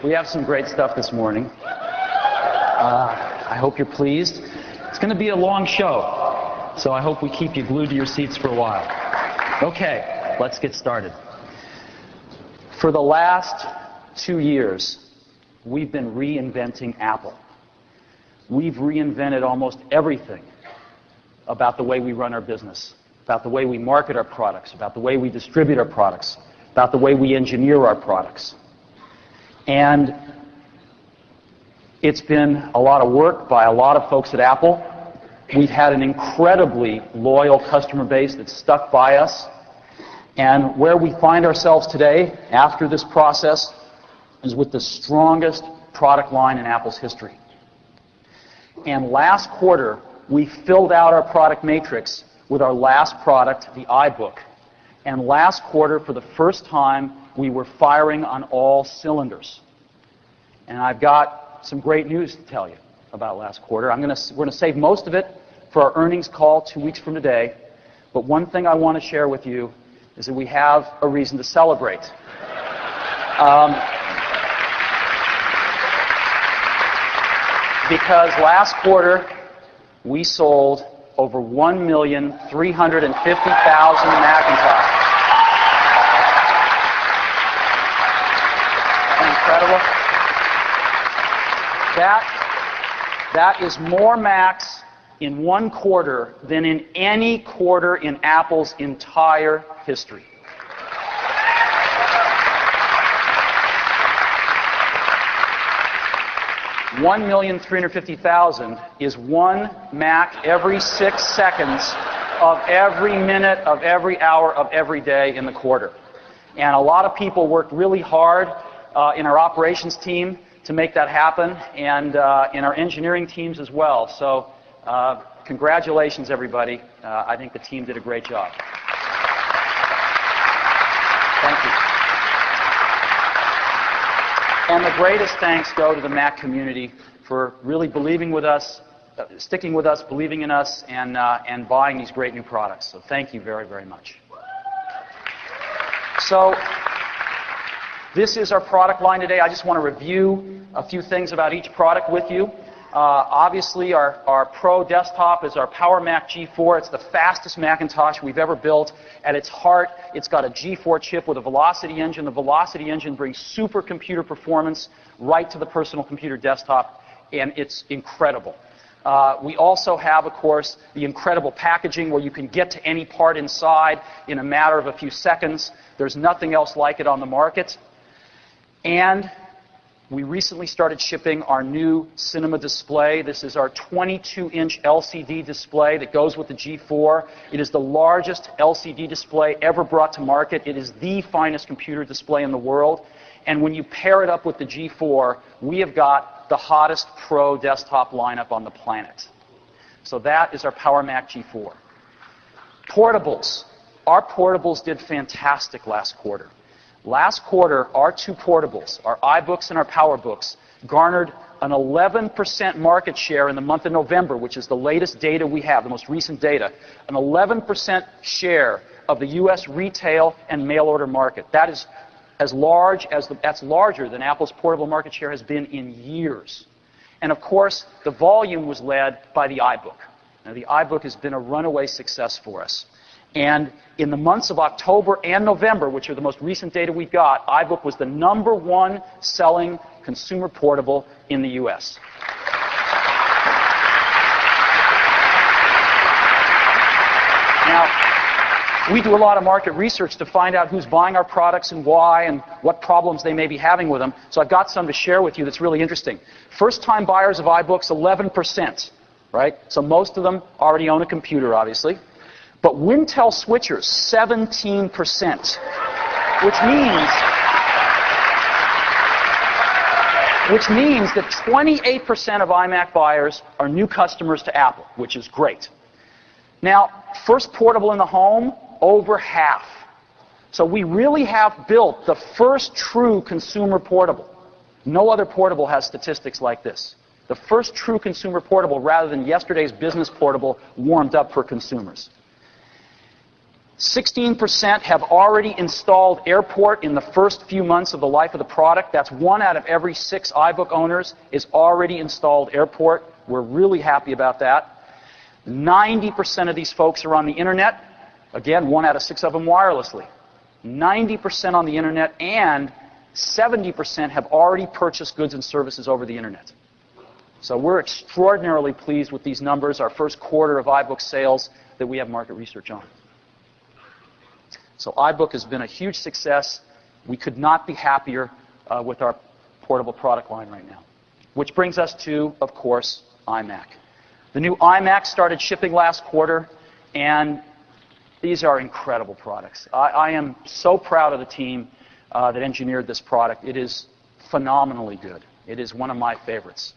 We have some great stuff this morning. I hope you're pleased. It's going to be a long show, so I hope we keep you glued to your seats for a while. Okay, let's get started. For the last 2 years, we've been reinventing Apple. We've reinvented almost everything about the way we run our business, about the way we market our products, about the way we distribute our products, about the way we engineer our products. And it's been a lot of work by a lot of folks at Apple. We've had an incredibly loyal customer base that's stuck by us. And where we find ourselves today, after this process, is with the strongest product line in Apple's history. And last quarter, we filled out our product matrix with our last product, the iBook. And last quarter, for the first time, we were firing on all cylinders. And I've got some great news to tell you about last quarter. We're going to save most of it for our earnings call 2 weeks from today. But one thing I want to share with you is that we have a reason to celebrate. Because last quarter, we sold over 1,350,000 Macintoshes. Incredible. That is more Macs in one quarter than in any quarter in Apple's entire history. $1,350,000 is one Mac every 6 seconds of every minute, of every hour, of every day in the quarter. And a lot of people worked really hard in our operations team to make that happen, and in our engineering teams as well. So congratulations, everybody. I think the team did a great job. Thank you. And the greatest thanks go to the Mac community for really believing with us, sticking with us, believing in us, and buying these great new products. So thank you very, very much. So this is our product line today. I just want to review a few things about each product with you. Obviously, our Pro desktop is our Power Mac G4. It's the fastest Macintosh we've ever built. At its heart, it's got a G4 chip with a Velocity engine. The Velocity engine brings supercomputer performance right to the personal computer desktop, and it's incredible. We also have, of course, the incredible packaging where you can get to any part inside in a matter of a few seconds. There's nothing else like it on the market. And we recently started shipping our new Cinema display. This is our 22-inch LCD display that goes with the G4. It is the largest LCD display ever brought to market. It is the finest computer display in the world. And when you pair it up with the G4, we have got the hottest Pro desktop lineup on the planet. So that is our Power Mac G4. Portables. Our portables did fantastic last quarter. Last quarter, our two portables, our iBooks and our PowerBooks, garnered an 11% market share in the month of November, which is the latest data we have, the most recent data. An 11% share of the U.S. retail and mail order market. That is that's larger than Apple's portable market share has been in years. And of course, the volume was led by the iBook. Now, the iBook has been a runaway success for us. And in the months of October and November, which are the most recent data we've got, iBook was the #1 selling consumer portable in the U.S. Now, we do a lot of market research to find out who's buying our products and why and what problems they may be having with them. So I've got some to share with you that's really interesting. First-time buyers of iBooks, 11%, right? So most of them already own a computer, obviously. But Wintel switchers, 17%, which means that 28% of iMac buyers are new customers to Apple, which is great. Now, first portable in the home, over half. So we really have built the first true consumer portable. No other portable has statistics like this. The first true consumer portable rather than yesterday's business portable warmed up for consumers. 16% have already installed Airport in the first few months of the life of the product. That's 1 out of every 6 iBook owners is already installed Airport. We're really happy about that. 90% of these folks are on the internet. Again, 1 out of 6 of them wirelessly. 90% on the internet, and 70% have already purchased goods and services over the internet. So we're extraordinarily pleased with these numbers, our first quarter of iBook sales that we have market research on. So iBook has been a huge success. We could not be happier with our portable product line right now. Which brings us to, of course, iMac. The new iMac started shipping last quarter, and these are incredible products. I am so proud of the team that engineered this product. It is phenomenally good. It is one of my favorites.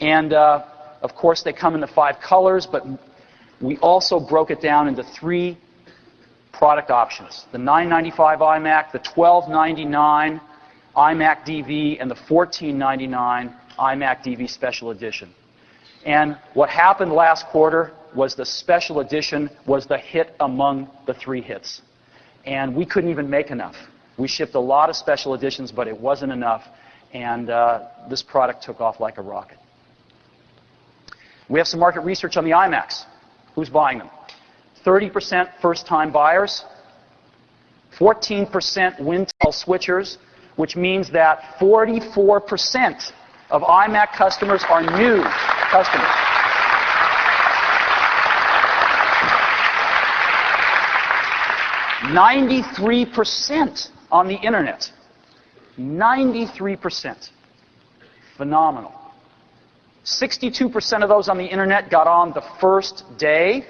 And, of course, they come in the 5 colors, but we also broke it down into 3 product options. The $995 iMac, the $1299 iMac DV, and the $1499 iMac DV Special Edition. And what happened last quarter was the Special Edition was the hit among the 3 hits. And we couldn't even make enough. We shipped a lot of Special Editions, but it wasn't enough. And this product took off like a rocket. We have some market research on the iMacs. Who's buying them? 30% first-time buyers, 14% Wintel switchers, which means that 44% of iMac customers are new customers. %93 on the internet. 93%. Phenomenal. 62% of those on the internet got on the first day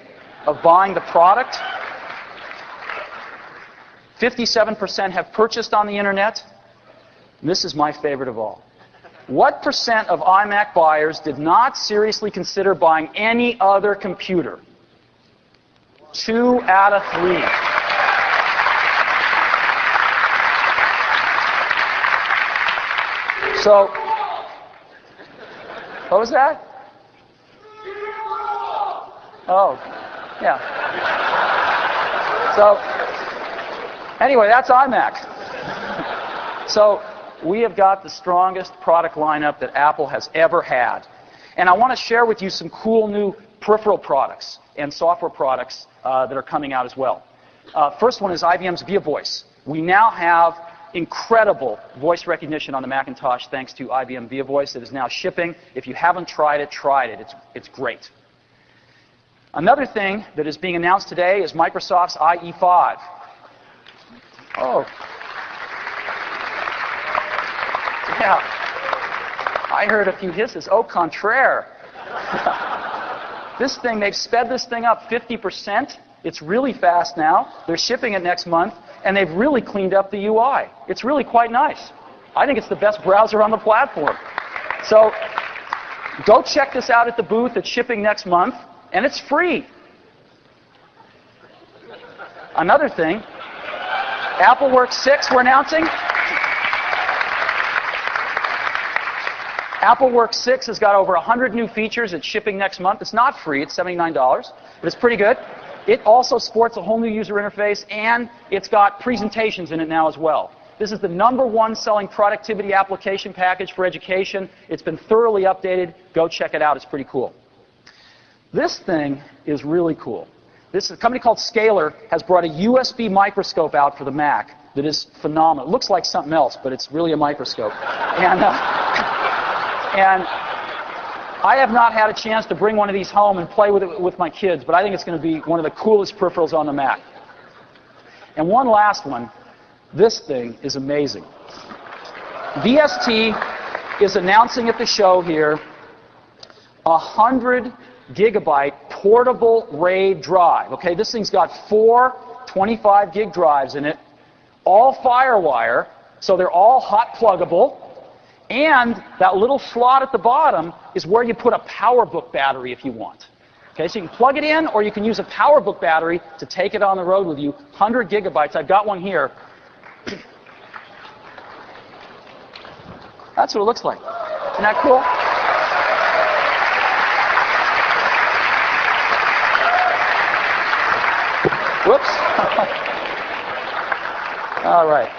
of buying the product. 57% have purchased on the internet. And this is my favorite of all. What percent of iMac buyers did not seriously consider buying any other computer? 2 out of 3. So, what was that? Oh, yeah. So, anyway, that's iMac. So, we have got the strongest product lineup that Apple has ever had. And I want to share with you some cool new peripheral products and software products that are coming out as well. First one is IBM's Via Voice. We now have incredible voice recognition on the Macintosh thanks to IBM Via Voice. It is now shipping. If you haven't tried it, try it. It's great. Another thing that is being announced today is Microsoft's IE5. Oh. Yeah. I heard a few hisses. Au contraire. This thing, they've sped this thing up 50%. It's really fast now. They're shipping it next month, and they've really cleaned up the UI. It's really quite nice. I think it's the best browser on the platform. So go check this out at the booth. It's shipping next month, and it's free. Another thing, AppleWorks 6 we're announcing. AppleWorks 6 has got over 100 new features. It's shipping next month. It's not free. It's $79, but it's pretty good. It also sports a whole new user interface, and it's got presentations in it now as well. This is the #1 selling productivity application package for education. It's been thoroughly updated. Go check it out. It's pretty cool. This thing is really cool. This is a company called Scalar has brought a USB microscope out for the Mac that is phenomenal. It looks like something else, but it's really a microscope. And I have not had a chance to bring one of these home and play with it with my kids, but I think it's going to be one of the coolest peripherals on the Mac. And one last one. This thing is amazing. VST is announcing at the show here a 100-gigabyte portable RAID drive. Okay, this thing's got 4 25-gig drives in it, all FireWire, so they're all hot pluggable. And that little slot at the bottom is where you put a PowerBook battery if you want. Okay, so you can plug it in, or you can use a PowerBook battery to take it on the road with you. 100 gigabytes. I've got one here. That's what it looks like. Isn't that cool? Whoops. All right.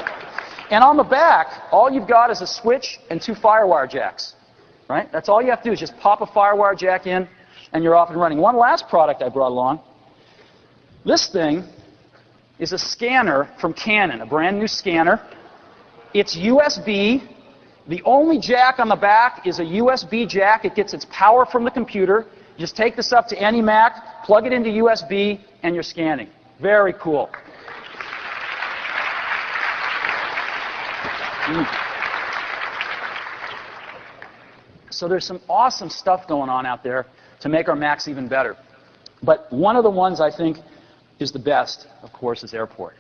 And on the back, all you've got is a switch and 2 FireWire jacks. Right? That's all you have to do is just pop a FireWire jack in, and you're off and running. One last product I brought along. This thing is a scanner from Canon, a brand new scanner. It's USB. The only jack on the back is a USB jack. It gets its power from the computer. You just take this up to any Mac, plug it into USB, and you're scanning. Very cool. So there's some awesome stuff going on out there to make our Macs even better. But one of the ones I think is the best, of course, is Airport.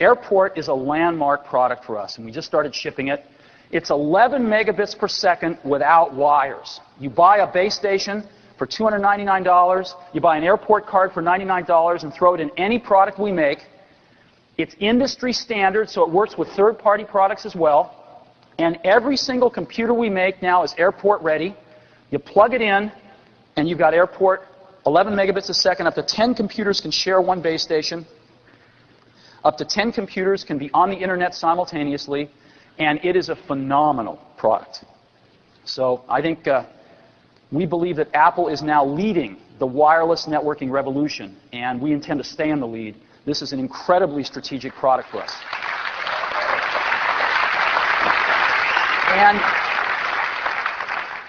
Airport is a landmark product for us, and we just started shipping it. It's 11 megabits per second without wires. You buy a base station for $299, you buy an Airport card for $99 and throw it in any product we make. It's industry standard, so it works with third-party products as well. And every single computer we make now is Airport ready. You plug it in, and you've got Airport, 11 megabits a second. Up to 10 computers can share one base station. Up to 10 computers can be on the internet simultaneously, and it is a phenomenal product. So I think we believe that Apple is now leading the wireless networking revolution, and we intend to stay in the lead. This is an incredibly strategic product for us.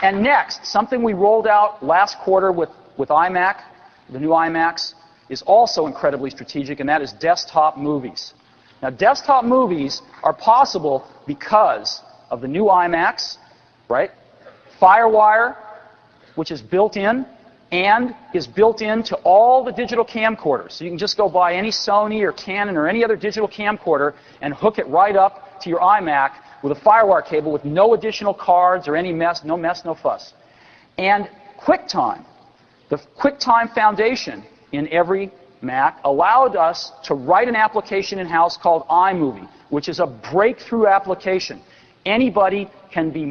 And next, something we rolled out last quarter with iMac, the new iMacs, is also incredibly strategic, and that is desktop movies. Now, desktop movies are possible because of the new iMacs, right? FireWire, which is built in, and is built into all the digital camcorders. So you can just go buy any Sony or Canon or any other digital camcorder and hook it right up to your iMac with a FireWire cable with no additional cards or any mess, no fuss. And QuickTime, the QuickTime Foundation in every Mac allowed us to write an application in-house called iMovie, which is a breakthrough application. Anybody can be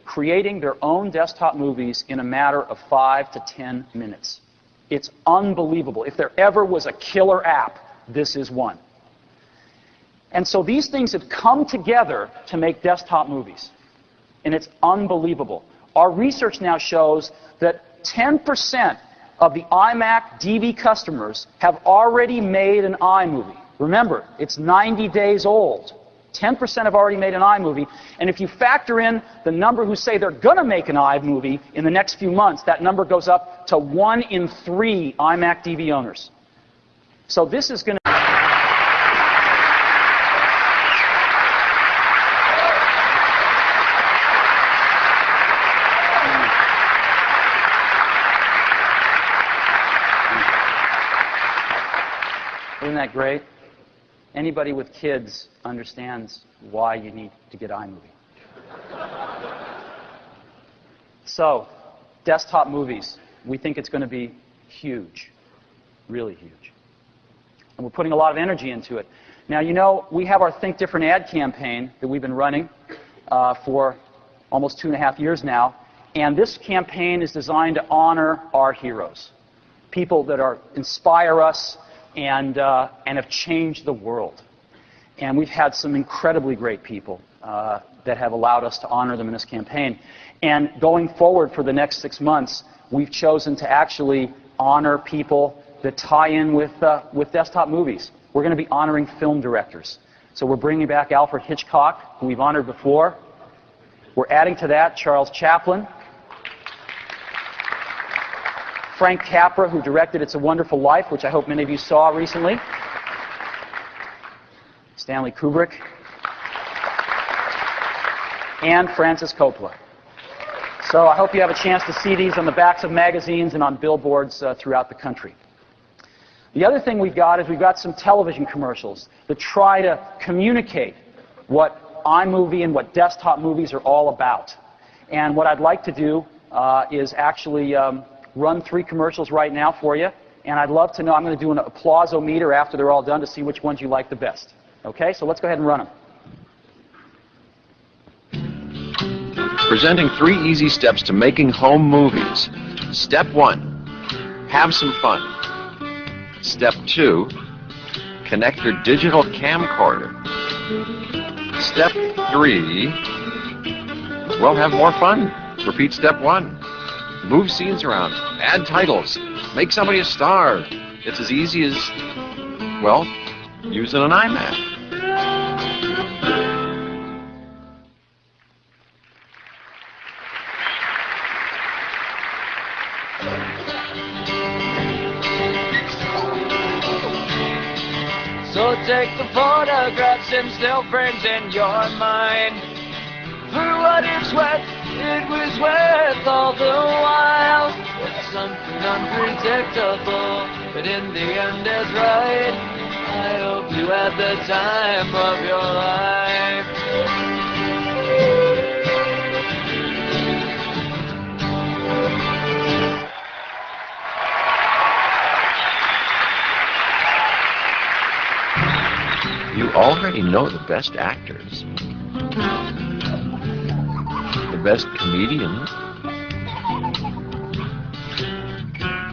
creating their own desktop movies in a matter of 5 to 10 minutes. It's unbelievable. If there ever was a killer app, this is one. And so these things have come together to make desktop movies. And it's unbelievable. Our research now shows that 10% of the iMac DV customers have already made an iMovie. Remember, it's 90 days old. 10% have already made an iMovie. And if you factor in the number who say they're going to make an iMovie in the next few months, that number goes up to 1 in 3 iMac DV owners. So this is going to... Isn't that great? Anybody with kids understands why you need to get iMovie. So, desktop movies, we think it's going to be huge, really huge. And we're putting a lot of energy into it. Now, you know, we have our Think Different ad campaign that we've been running for almost 2.5 years now. And this campaign is designed to honor our heroes, people that inspire us, and have changed the world. And we've had some incredibly great people that have allowed us to honor them in this campaign. And going forward for the next 6 months, we've chosen to actually honor people that tie in with desktop movies. We're going to be honoring film directors. So we're bringing back Alfred Hitchcock, who we've honored before. We're adding to that Charles Chaplin, Frank Capra, who directed It's a Wonderful Life, which I hope many of you saw recently. Stanley Kubrick. And Francis Coppola. So I hope you have a chance to see these on the backs of magazines and on billboards throughout the country. The other thing we've got is we've got some television commercials that try to communicate what iMovie and what desktop movies are all about. And what I'd like to do is actually run 3 commercials right now for you, and I'd love to know, I'm going to do an applause-o-meter after they're all done to see which ones you like the best. Okay, so let's go ahead and run them. Presenting 3 easy steps to making home movies. Step 1, have some fun. Step 2, Connect your digital camcorder. Step 3, well, have more fun. Repeat step 1. Move scenes around. Add titles. Make somebody a star. It's as easy as, well, using an iMac. So take the photographs and still frames in your mind. For what it's worth, it was worth all the while. It's something unpredictable, but in the end it's right. I hope you had the time of your life. You already know the best actors, the best comedians,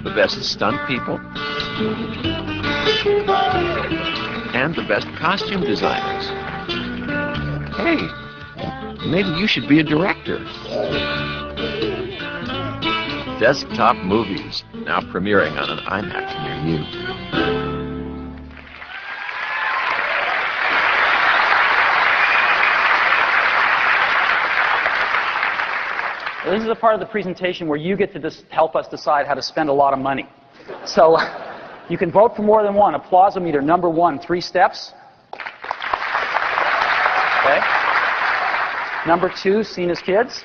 the best stunt people, and the best costume designers. Hey, maybe you should be a director. Desktop Movies, now premiering on an iMac near you. This is the part of the presentation where you get to help us decide how to spend a lot of money. So you can vote for more than one. Applausometer number 1, 3 steps. Okay. Number 2, seen as kids.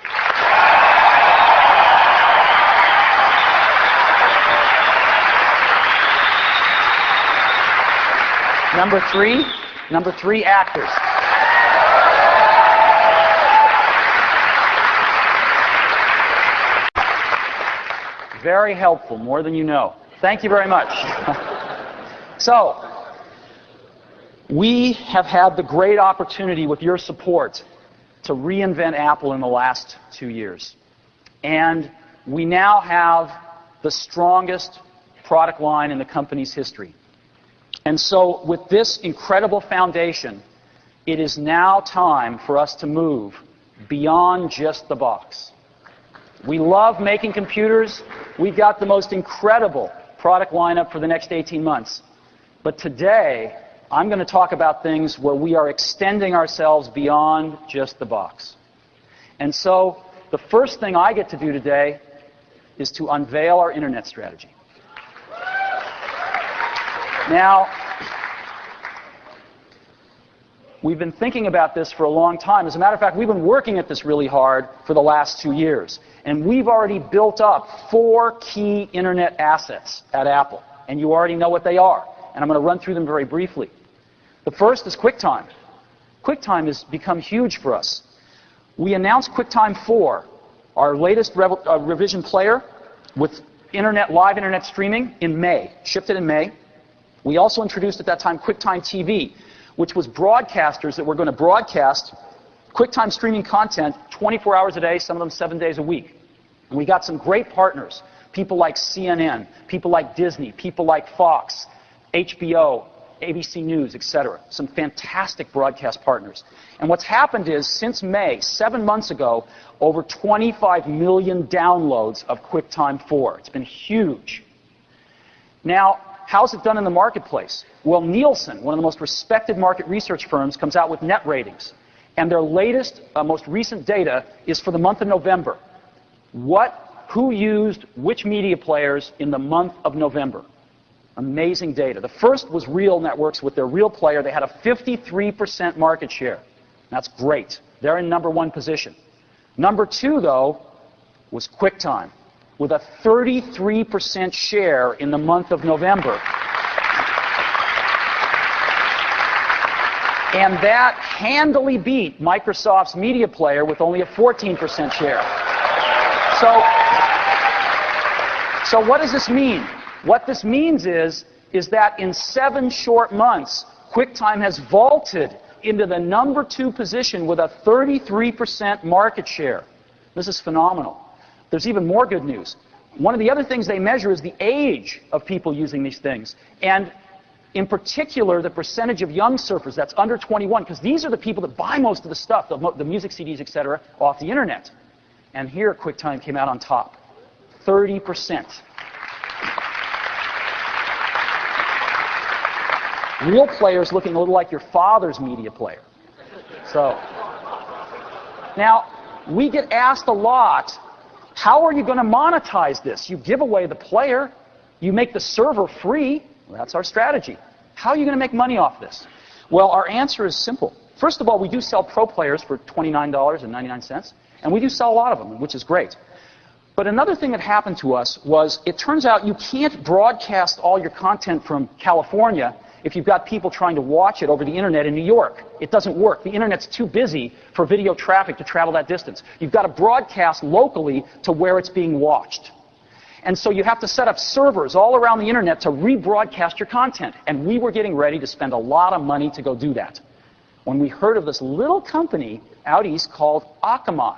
Number 3, actors. Very helpful, more than you know. Thank you very much. So, we have had the great opportunity with your support to reinvent Apple in the last 2 years. And we now have the strongest product line in the company's history. And so, with this incredible foundation, it is now time for us to move beyond just the box. We love making computers. We've got the most incredible product lineup for the next 18 months. But today, I'm going to talk about things where we are extending ourselves beyond just the box. And so, the first thing I get to do today is to unveil our internet strategy. Now, we've been thinking about this for a long time. As a matter of fact, we've been working at this really hard for the last 2 years. And we've already built up 4 key internet assets at Apple. And you already know what they are. And I'm going to run through them very briefly. The first is QuickTime. QuickTime has become huge for us. We announced QuickTime 4, our latest revision player with live internet streaming in May. Shipped it in May. We also introduced at that time QuickTime TV, which was broadcasters that were going to broadcast QuickTime streaming content 24 hours a day, some of them 7 days a week. And we got some great partners, people like CNN, people like Disney, people like Fox, HBO, ABC News, etc. Some fantastic broadcast partners. And what's happened is, since May, 7 months ago, over 25 million downloads of QuickTime 4. It's been huge. Now, how's it done in the marketplace? Well, Nielsen, one of the most respected market research firms, comes out with net ratings. And their latest, most recent data is for the month of November. Who used which media players in the month of November? Amazing data. The first was Real Networks with their Real player. They had a 53% market share. That's great. They're in number 1 position. Number 2, though, was QuickTime with a 33% share in the month of November. And that handily beat Microsoft's media player with only a 14% share. So what does this mean? What this means is that in 7 short months, QuickTime has vaulted into the number 2 position with a 33% market share. This is phenomenal. There's even more good news. One of the other things they measure is the age of people using these things. And In particular, the percentage of young surfers that's under 21, because these are the people that buy most of the stuff, the music CDs, etc., off the internet. And here, QuickTime came out on top, 30%. Real players looking a little like your father's media player. So, now, we get asked a lot, how are you going to monetize this? You give away the player, you make the server free. Well, that's our strategy. How are you going to make money off this? Well, our answer is simple. First of all, we do sell pro players for $29.99, and we do sell a lot of them, which is great. But another thing that happened to us was, it turns out you can't broadcast all your content from California if you've got people trying to watch it over the internet in New York. It doesn't work. The internet's too busy for video traffic to travel that distance. You've got to broadcast locally to where it's being watched. And so you have to set up servers all around the internet to rebroadcast your content. And we were getting ready to spend a lot of money to go do that, when we heard of this little company out east called Akamai.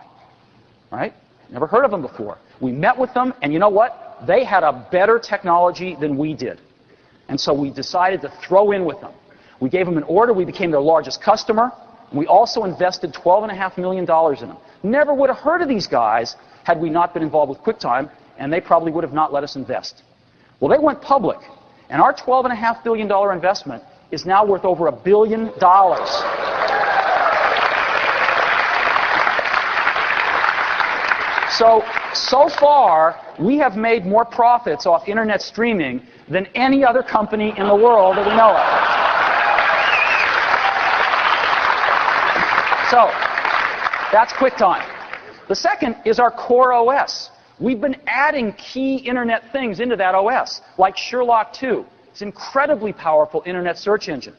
Right? Never heard of them before. We met with them, and you know what? They had a better technology than we did. And so we decided to throw in with them. We gave them an order. We became their largest customer. And we also invested $12.5 million in them. Never would have heard of these guys had we not been involved with QuickTime, and they probably would have not let us invest. Well, they went public, and our $12.5 billion investment is now worth over $1 billion. So far, we have made more profits off internet streaming than any other company in the world that we know of. So, that's QuickTime. The second is our core OS. We've been adding key internet things into that OS, like Sherlock 2. It's an incredibly powerful internet search engine.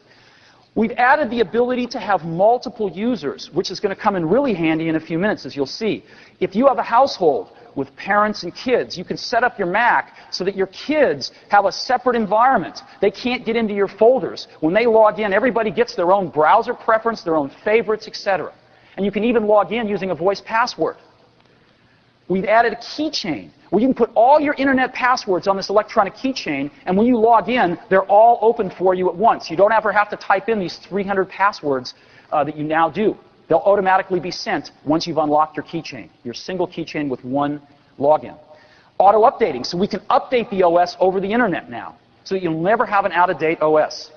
We've added the ability to have multiple users, which is going to come in really handy in a few minutes, as you'll see. If you have a household with parents and kids, you can set up your Mac so that your kids have a separate environment. They can't get into your folders. When they log in, everybody gets their own browser preference, their own favorites, etc. And you can even log in using a voice password. We've added a keychain where you can put all your internet passwords on this electronic keychain, and when you log in, they're all open for you at once. You don't ever have to type in these 300 passwords that you now do. They'll automatically be sent once you've unlocked your keychain, your single keychain with one login. Auto-updating, so we can update the OS over the internet now, so that you'll never have an out-of-date OS.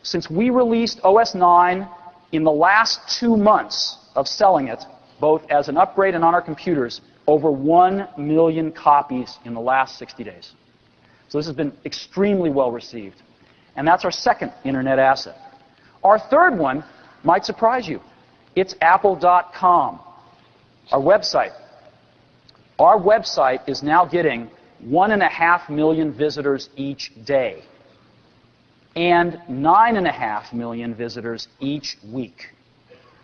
Since we released OS 9 in the last 2 months of selling it, both as an upgrade and on our computers, over 1 million copies in the last 60 days. So this has been extremely well received. And that's our second internet asset. Our third one might surprise you. It's Apple.com, our website. Our website is now getting 1.5 million visitors each day and 9.5 million visitors each week.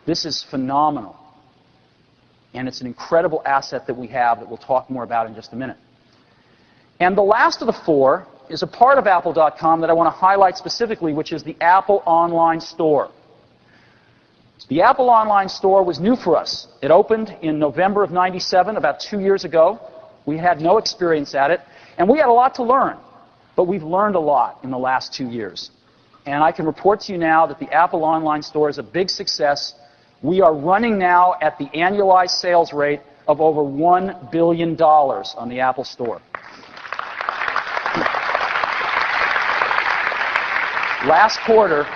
This is phenomenal. And it's an incredible asset that we have that we'll talk more about in just a minute. And the last of the four is a part of Apple.com that I want to highlight specifically, which is the Apple Online Store. The Apple Online Store was new for us. It opened in November of '97, about 2 years ago. We had no experience at it, and we had a lot to learn. But we've learned a lot in the last 2 years. And I can report to you now that the Apple Online Store is a big success. We are running now at the annualized sales rate of over $1 billion on the Apple Store. Last quarter,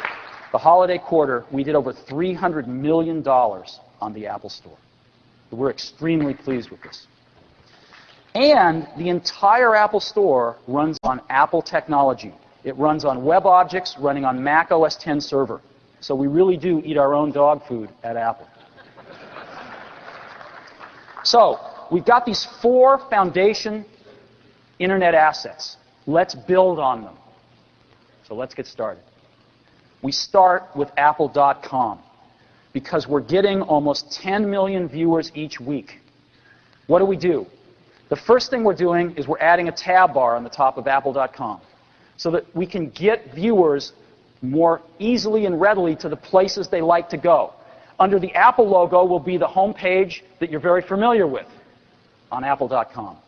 the holiday quarter, we did over $300 million on the Apple Store. We're extremely pleased with this. And the entire Apple Store runs on Apple technology. It runs on WebObjects running on Mac OS X server. So we really do eat our own dog food at Apple. So we've got these four foundation internet assets. Let's build on them. So let's get started. We start with Apple.com because we're getting almost 10 million viewers each week. What do? The first thing we're doing is we're adding a tab bar on the top of Apple.com so that we can get viewers more easily and readily to the places they like to go. Under the Apple logo will be the home page that you're very familiar with on Apple.com.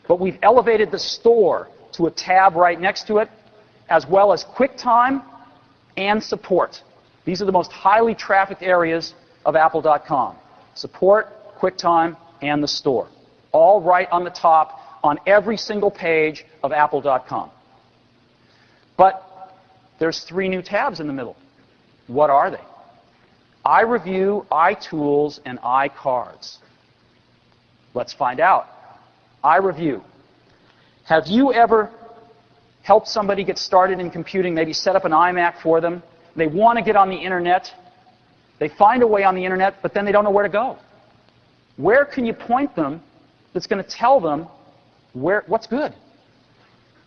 But we've elevated the store to a tab right next to it, as well as QuickTime and support. These are the most highly trafficked areas of Apple.com. Support, QuickTime, and the store. All right on the top on every single page of Apple.com. But there's 3 new tabs in the middle. What are they? iReview, iTools, and iCards. Let's find out. iReview. Have you ever helped somebody get started in computing, maybe set up an iMac for them? They want to get on the internet. They find a way on the internet, but then they don't know where to go. Where can you point them that's going to tell them what's good?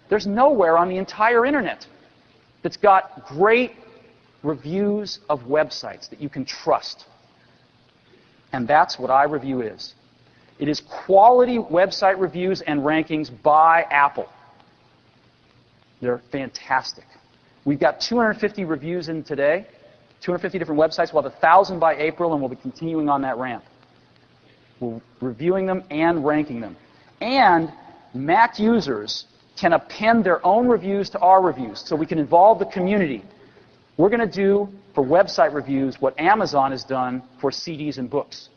There's nowhere on the entire internet that's got great reviews of websites that you can trust. And that's what iReview is. It is quality website reviews and rankings by Apple. They're fantastic. We've got 250 reviews in today, 250 different websites. We'll have 1,000 by April, and we'll be continuing on that ramp. We're reviewing them and ranking them. And Mac users can append their own reviews to our reviews, so we can involve the community. We're going to do, for website reviews, what Amazon has done for CDs and books,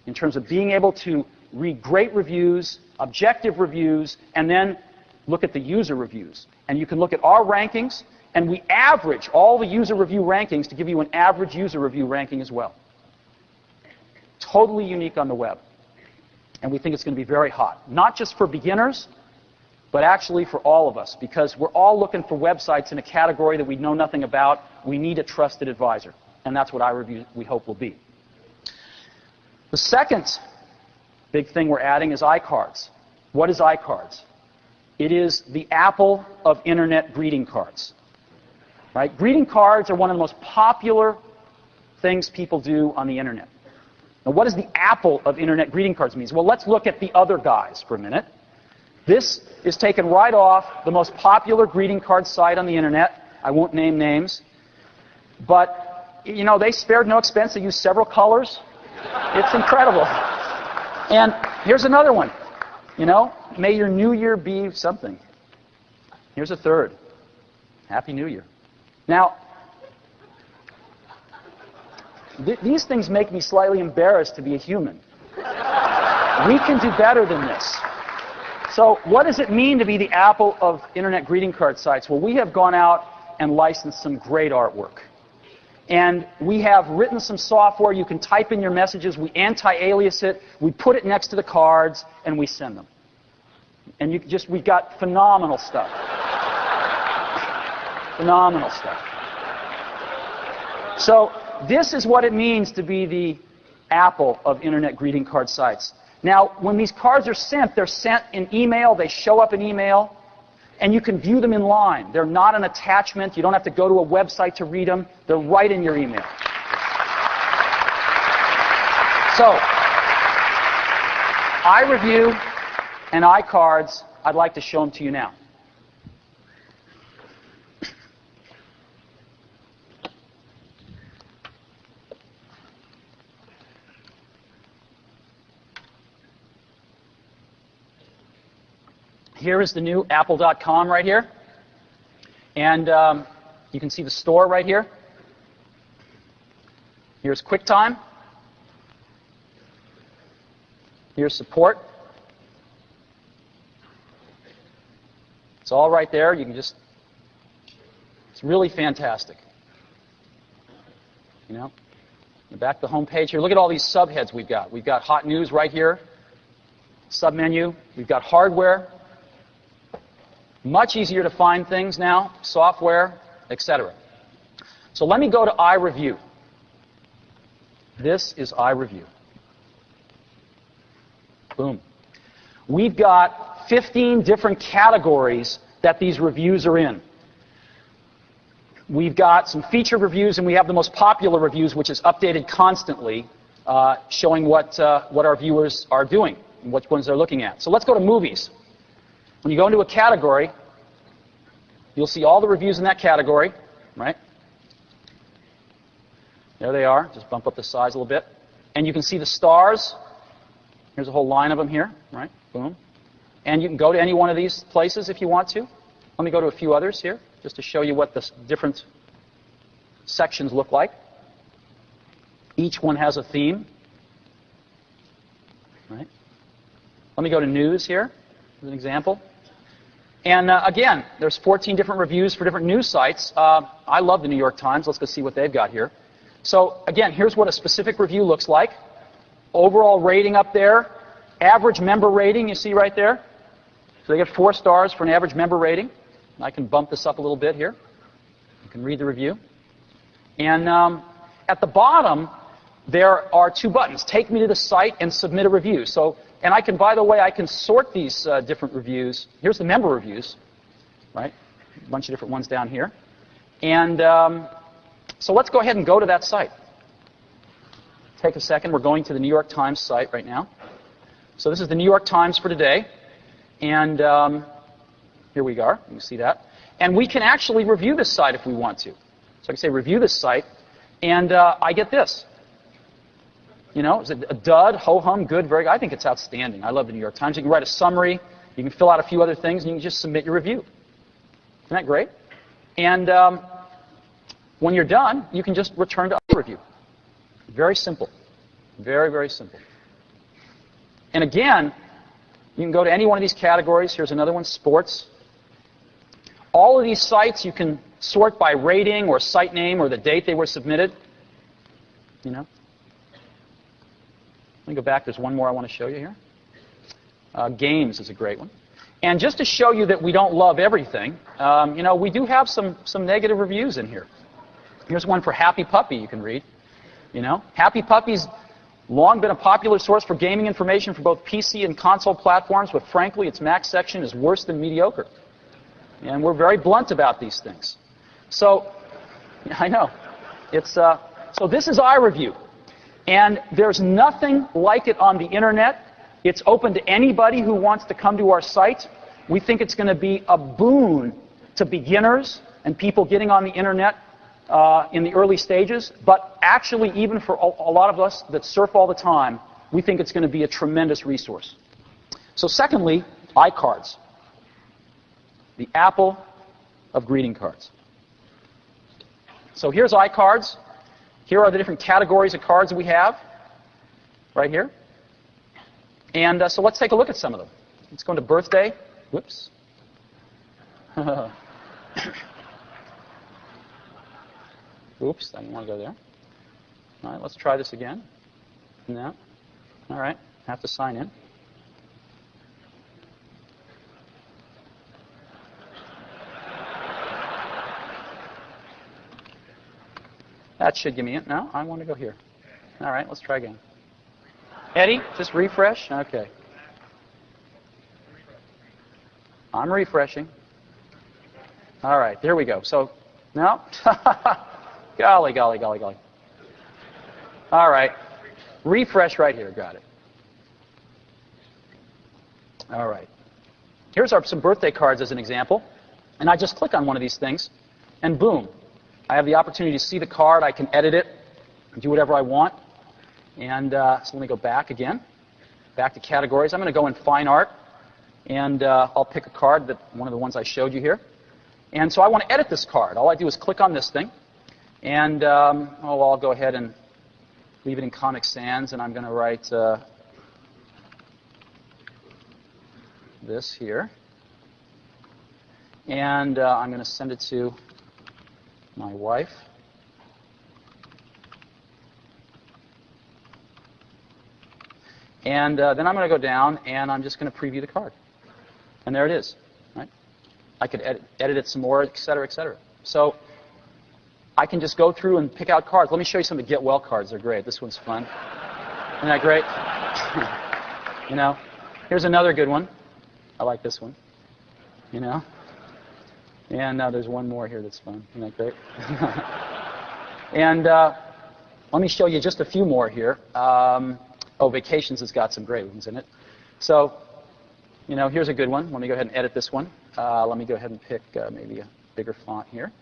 in terms of being able to read great reviews, objective reviews, and then look at the user reviews. And you can look at our rankings, and we average all the user review rankings to give you an average user review ranking as well. Totally unique on the web. And we think it's going to be very hot. Not just for beginners, but actually for all of us, because we're all looking for websites in a category that we know nothing about. We need a trusted advisor. And that's what iReview, we hope, will be. The second big thing we're adding is iCards. What is iCards? It is the Apple of Internet greeting cards. Right? Greeting cards are one of the most popular things people do on the Internet. Now, what does the Apple of Internet greeting cards mean? Well, let's look at the other guys for a minute. This is taken right off the most popular greeting card site on the Internet. I won't name names. But, you know, they spared no expense. They used several colors. It's incredible. And here's another one. You know, may your new year be something. Here's a third. Happy New Year. Now, these things make me slightly embarrassed to be a human. We can do better than this. So what does it mean to be the Apple of Internet greeting card sites? Well, we have gone out and licensed some great artwork. And we have written some software. You can type in your messages. We anti-alias it. We put it next to the cards, and we send them. And we've got phenomenal stuff. Phenomenal stuff. So this is what it means to be the Apple of Internet greeting card sites. Now, when these cards are sent, they're sent in email. They show up in email. And you can view them in line. They're not an attachment. You don't have to go to a website to read them. They're right in your email. So, iReview and iCards, I'd like to show them to you now. Here is the new Apple.com right here. And you can see the store right here. Here's QuickTime. Here's support. It's all right there. You can just, it's really fantastic. You know, back to the home page here. Look at all these subheads we've got. We've got hot news right here. Submenu. We've got hardware. Much easier to find things now, software, etc. So let me go to iReview. This is iReview. Boom. We've got 15 different categories that these reviews are in. We've got some featured reviews, and we have the most popular reviews, which is updated constantly, showing what our viewers are doing and which ones they're looking at. So let's go to movies. When you go into a category, you'll see all the reviews in that category, right? There they are. Just bump up the size a little bit. And you can see the stars. Here's a whole line of them here, right? Boom. And you can go to any one of these places if you want to. Let me go to a few others here. just to show you what the different sections look like. Each one has a theme. Right? Let me go to news here as an example. And again, there's 14 different reviews for different news sites. I love the New York Times. Let's go see what they've got here. So again, here's what a specific review looks like. Overall rating up there. Average member rating, you see right there. So they get 4 stars for an average member rating. I can bump this up a little bit here. You can read the review. And at the bottom, there are 2 buttons. Take me to the site and submit a review. So, and I can, by the way, I can sort these different reviews. Here's the member reviews, right? A bunch of different ones down here. And so let's go ahead and go to that site. Take a second. We're going to the New York Times site right now. So this is the New York Times for today. And here we are. You can see that. And we can actually review this site if we want to. So I can say review this site, and I get this. You know, is it a dud, ho-hum, good, very good? I think it's outstanding. I love the New York Times. You can write a summary. You can fill out a few other things, and you can just submit your review. Isn't that great? And when you're done, you can just return to other review. Very simple. Very, very simple. And again, you can go to any one of these categories. Here's another one, sports. All of these sites you can sort by rating or site name or the date they were submitted. You know. Let me go back. There's one more I want to show you here. Games is a great one. And just to show you that we don't love everything, you know, we do have some negative reviews in here. Here's one for Happy Puppy you can read. You know, Happy Puppy's long been a popular source for gaming information for both PC and console platforms, but frankly, its Mac section is worse than mediocre. And we're very blunt about these things. So, I know. It's so this is iReview. And there's nothing like it on the internet. It's open to anybody who wants to come to our site. We think it's going to be a boon to beginners and people getting on the internet in the early stages. But actually, even for a lot of us that surf all the time, we think it's going to be a tremendous resource. So secondly, iCards. The Apple of greeting cards. So here's iCards. Here are the different categories of cards that we have, right here. And so let's take a look at some of them. Let's go into birthday. Whoops. Oops, I didn't want to go there. All right, let's try this again. No. All right, have to sign in. That should give me it. No, I want to go here. All right, let's try again. Eddie, just refresh? Okay. I'm refreshing. All right, there we go. So, no? Golly, golly, golly, golly. All right. Refresh right here. Got it. All right. Here's some birthday cards as an example. And I just click on one of these things, and boom. I have the opportunity to see the card. I can edit it, do whatever I want. And so let me go back again. Back to categories. I'm going to go in Fine Art. And I'll pick a card, one of the ones I showed you here. And so I want to edit this card. All I do is click on this thing. And I'll go ahead and leave it in Comic Sans. And I'm going to write this here. And I'm going to send it to my wife. And then I'm going to go down, and I'm just going to preview the card. And there it is. Right? I could edit it some more, et cetera, et cetera. So I can just go through and pick out cards. Let me show you some of the Get Well cards. They're great. This one's fun. Isn't that great? You know, here's another good one. I like this one. You know. And now there's one more here that's fun. Isn't that great? And let me show you just a few more here. Vacations has got some great ones in it. So, you know, here's a good one. Let me go ahead and edit this one. Let me go ahead and pick maybe a bigger font here.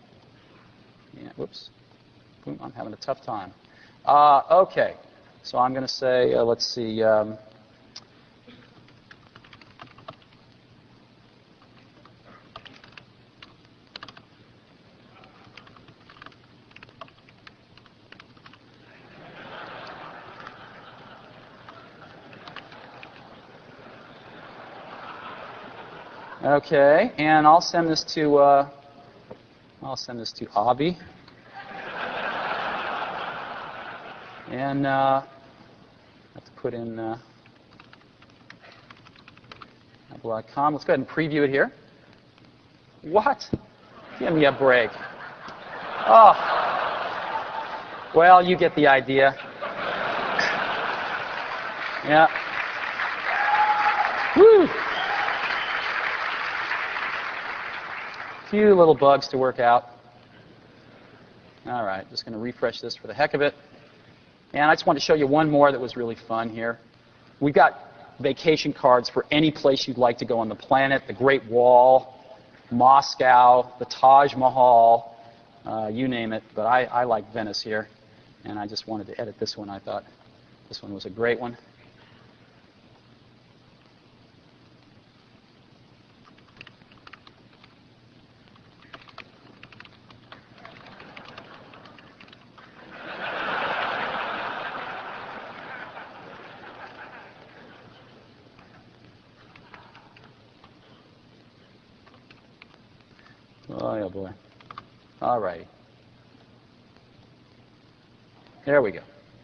Yeah, whoops. I'm having a tough time. Okay. So I'm going to say, let's see. Okay, and I'll send this to Avi. And I have to put in Macworld.com. Let's go ahead and preview it here. What? Give me a break. Oh. Well, you get the idea. Yeah. Woo. Few little bugs to work out. All right, just going to refresh this for the heck of it. And I just wanted to show you one more that was really fun here. We've got vacation cards for any place you'd like to go on the planet, the Great Wall, Moscow, the Taj Mahal, you name it. But I like Venice here, and I just wanted to edit this one. I thought this one was a great one. Oh, boy. All right. There we go.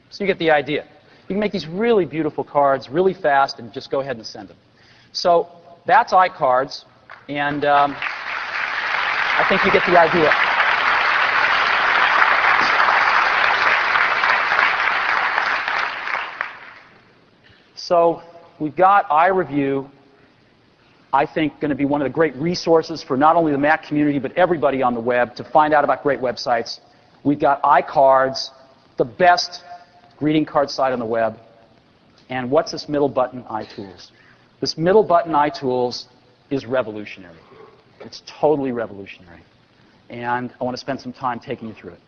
So you get the idea. You can make these really beautiful cards really fast and just go ahead and send them. So that's iCards, and I think you get the idea. So we've got iReview, I think, going to be one of the great resources for not only the Mac community, but everybody on the web to find out about great websites. We've got iCards, the best greeting card site on the web. And what's this middle button, iTools? This middle button, iTools, is revolutionary. It's totally revolutionary. And I want to spend some time taking you through it.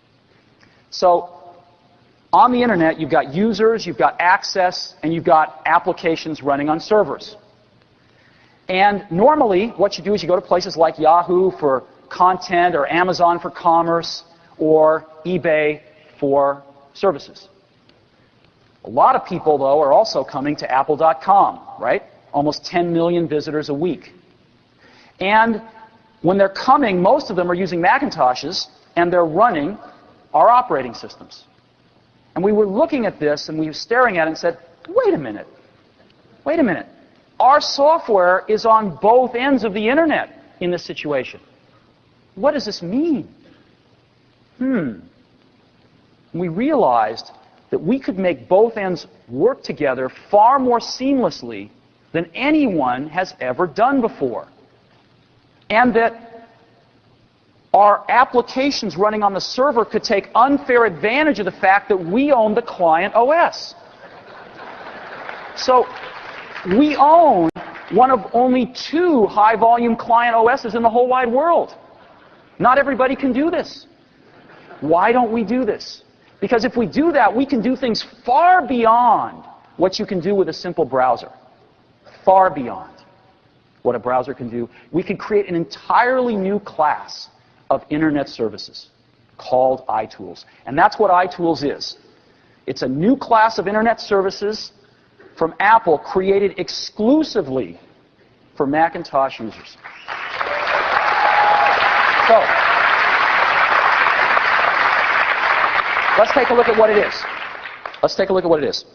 So on the internet, you've got users, you've got access, and you've got applications running on servers. And normally, what you do is you go to places like Yahoo for content, or Amazon for commerce, or eBay for services. A lot of people, though, are also coming to Apple.com, right? Almost 10 million visitors a week. And when they're coming, most of them are using Macintoshes, and they're running our operating systems. And we were looking at this, and we were staring at it and said, wait a minute. Wait a minute. Our software is on both ends of the internet in this situation. What does this mean? We realized that we could make both ends work together far more seamlessly than anyone has ever done before. And that our applications running on the server could take unfair advantage of the fact that we own the client OS. So we own one of only 2 high-volume client OSs in the whole wide world. Not everybody can do this. Why don't we do this? Because if we do that, we can do things far beyond what you can do with a simple browser. Far beyond what a browser can do. We can create an entirely new class of internet services called iTools. And that's what iTools is. It's a new class of internet services from Apple created exclusively for Macintosh users. So, let's take a look at what it is. Let's take a look at what it is.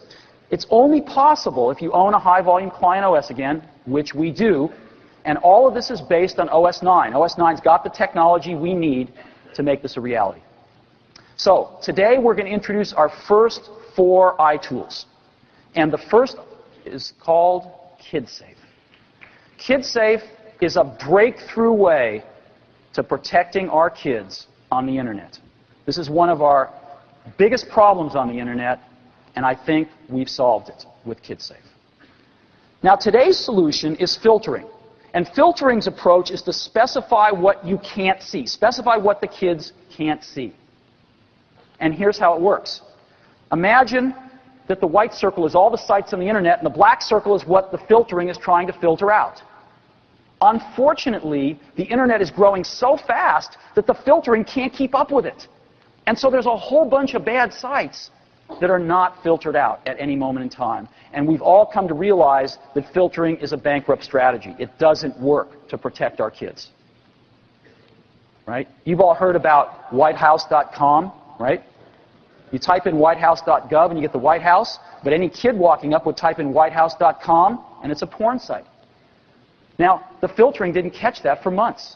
It's only possible if you own a high-volume client OS again, which we do, and all of this is based on OS 9. OS 9's got the technology we need to make this a reality. So, today we're going to introduce our first 4 iTools. And the first is called KidSafe. KidSafe is a breakthrough way to protecting our kids on the internet. This is one of our biggest problems on the internet, and I think we've solved it with KidSafe. Now, today's solution is filtering. And filtering's approach is to specify what you can't see, specify what the kids can't see. And here's how it works. Imagine that the white circle is all the sites on the internet, and the black circle is what the filtering is trying to filter out. Unfortunately, the internet is growing so fast that the filtering can't keep up with it. And so there's a whole bunch of bad sites that are not filtered out at any moment in time. And we've all come to realize that filtering is a bankrupt strategy. It doesn't work to to protect our kids. Right? You've all heard about whitehouse.com, right? You type in whitehouse.gov and you get the White House, but any kid walking up would type in whitehouse.com and it's a porn site. Now, the filtering didn't catch that for months.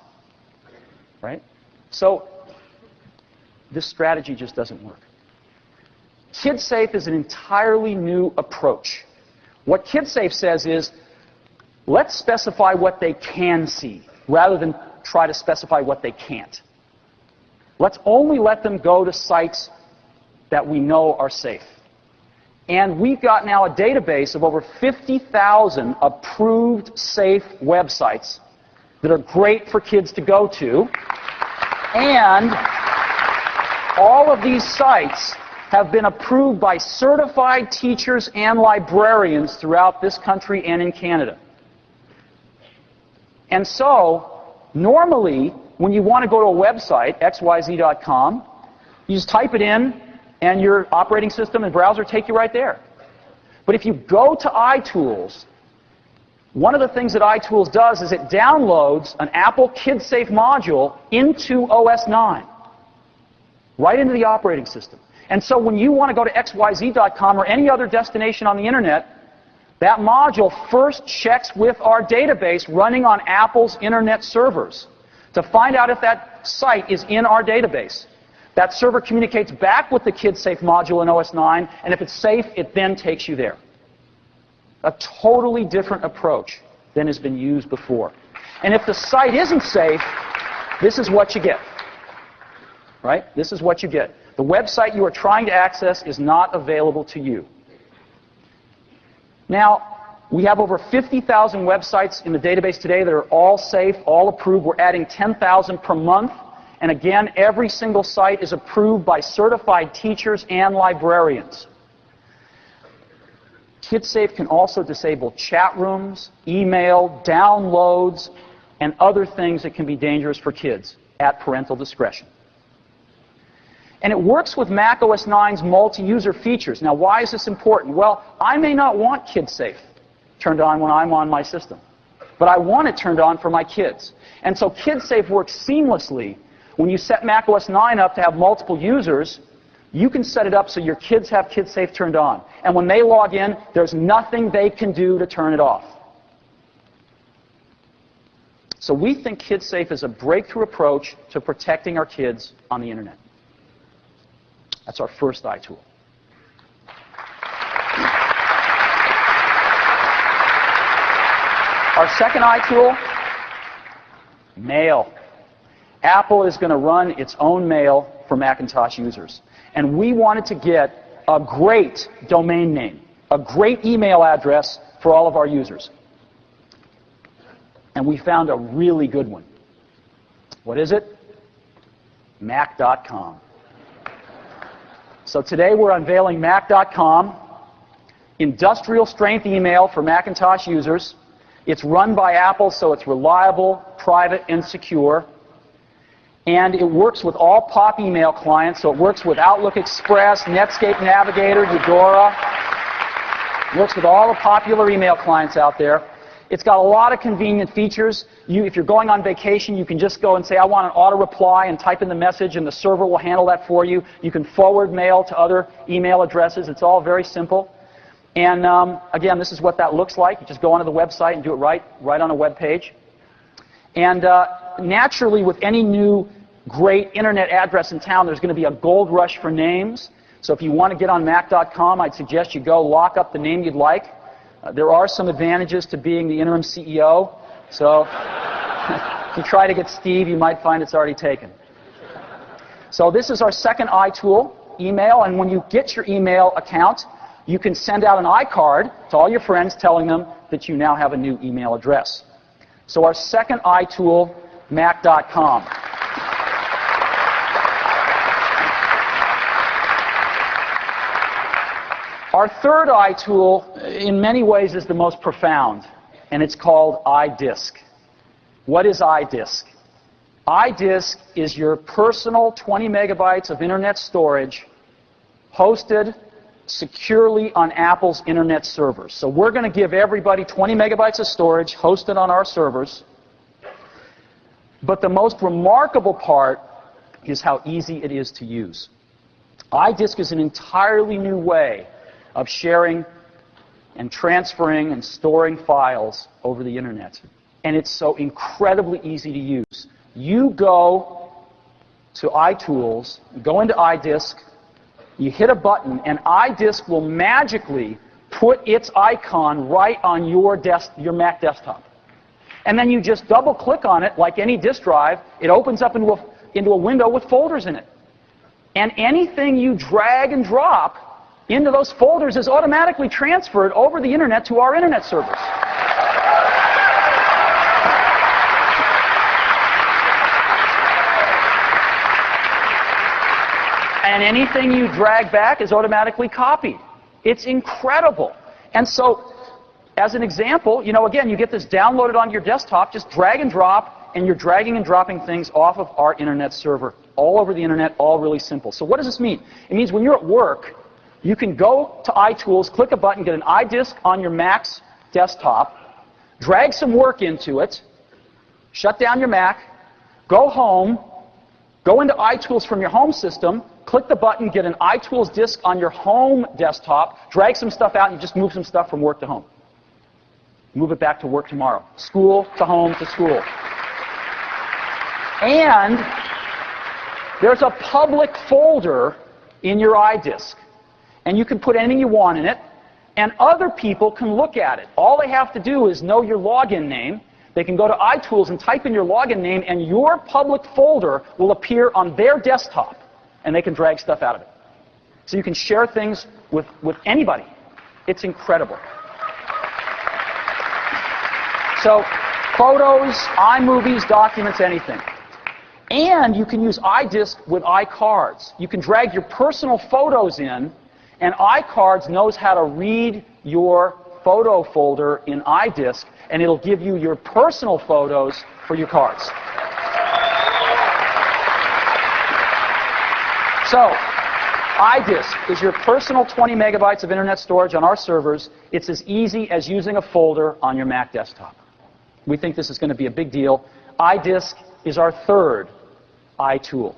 Right? So, this strategy just doesn't work. KidSafe is an entirely new approach. What KidSafe says is, let's specify what they can see, rather than try to specify what they can't. Let's only let them go to sites that we know are safe. And we've got now a database of over 50,000 approved safe websites that are great for kids to go to. And all of these sites have been approved by certified teachers and librarians throughout this country and in Canada. And so, normally, when you want to go to a website, xyz.com, you just type it in, and your operating system and browser take you right there. But if you go to iTools, one of the things that iTools does is it downloads an Apple KidSafe module into OS 9, right into the operating system. And so when you want to go to xyz.com or any other destination on the internet, that module first checks with our database running on Apple's internet servers to find out if that site is in our database. That server communicates back with the KidSafe module in OS 9, and if it's safe, it then takes you there. A totally different approach than has been used before. And if the site isn't safe, this is what you get. Right? This is what you get. The website you are trying to access is not available to you. Now, we have over 50,000 websites in the database today that are all safe, all approved. We're adding 10,000 per month. And again, every single site is approved by certified teachers and librarians. KidSafe can also disable chat rooms, email, downloads, and other things that can be dangerous for kids at parental discretion. And it works with Mac OS 9's multi-user features. Now, why is this important? Well, I may not want KidSafe turned on when I'm on my system, but I want it turned on for my kids. And so KidSafe works seamlessly. When you set Mac OS 9 up to have multiple users, you can set it up so your kids have KidSafe turned on. And when they log in, there's nothing they can do to turn it off. So we think KidSafe is a breakthrough approach to protecting our kids on the internet. That's our first iTool. Our second iTool, Mail. Apple is going to run its own mail for Macintosh users. And we wanted to get a great domain name, a great email address for all of our users. And we found a really good one. What is it? Mac.com. So today we're unveiling Mac.com, industrial strength email for Macintosh users. It's run by Apple, so it's reliable, private, and secure. And it works with all POP email clients, so it works with Outlook Express, Netscape Navigator, Eudora. It works with all the popular email clients out there. It's got a lot of convenient features. If you're going on vacation, you can just go and say, I want an auto-reply, and type in the message, and the server will handle that for you. You can forward mail to other email addresses. It's all very simple. And again, this is what that looks like. You just go onto the website and do it right on a web page. And naturally, with any new great internet address in town, there's going to be a gold rush for names. So if you want to get on Mac.com, I'd suggest you go lock up the name you'd like. There are some advantages to being the interim CEO. So if you try to get Steve, you might find it's already taken. So this is our second iTool, email. And when you get your email account, you can send out an iCard to all your friends telling them that you now have a new email address. So our second iTool, Mac.com. Our third iTool, in many ways, is the most profound, and it's called iDisk. What is iDisk? iDisk is your personal 20 megabytes of internet storage hosted securely on Apple's internet servers. So we're going to give everybody 20 megabytes of storage hosted on our servers, But the most remarkable part is how easy it is to use. iDisk is an entirely new way of sharing and transferring and storing files over the internet. And it's so incredibly easy to use. You go to iTools, go into iDisk, you hit a button, and iDisk will magically put its icon right on your Mac desktop. And then you just double-click on it like any disk drive. It opens up into a window with folders in it. And anything you drag and drop into those folders is automatically transferred over the internet to our internet servers. And anything you drag back is automatically copied. It's incredible. And so, as an example, again, you get this downloaded onto your desktop, just drag and drop, and you're dragging and dropping things off of our internet server, all over the internet, all really simple. So what does this mean? It means when you're at work, you can go to iTools, click a button, get an iDisk on your Mac's desktop, drag some work into it, shut down your Mac, go home, go into iTools from your home system, click the button, get an iTools disk on your home desktop, drag some stuff out, and you just move some stuff from work to home. Move it back to work tomorrow. School to home to school. And there's a public folder in your iDisk. And you can put anything you want in it, and other people can look at it. All they have to do is know your login name. They can go to iTools and type in your login name, and your public folder will appear on their desktop, and they can drag stuff out of it. So you can share things with anybody. It's incredible. So photos, iMovies, documents, anything. And you can use iDisk with iCards. You can drag your personal photos in, and iCards knows how to read your photo folder in iDisk, and it'll give you your personal photos for your cards. So, iDisk is your personal 20 megabytes of internet storage on our servers. It's as easy as using a folder on your Mac desktop. We think this is going to be a big deal. iDisk is our third iTool.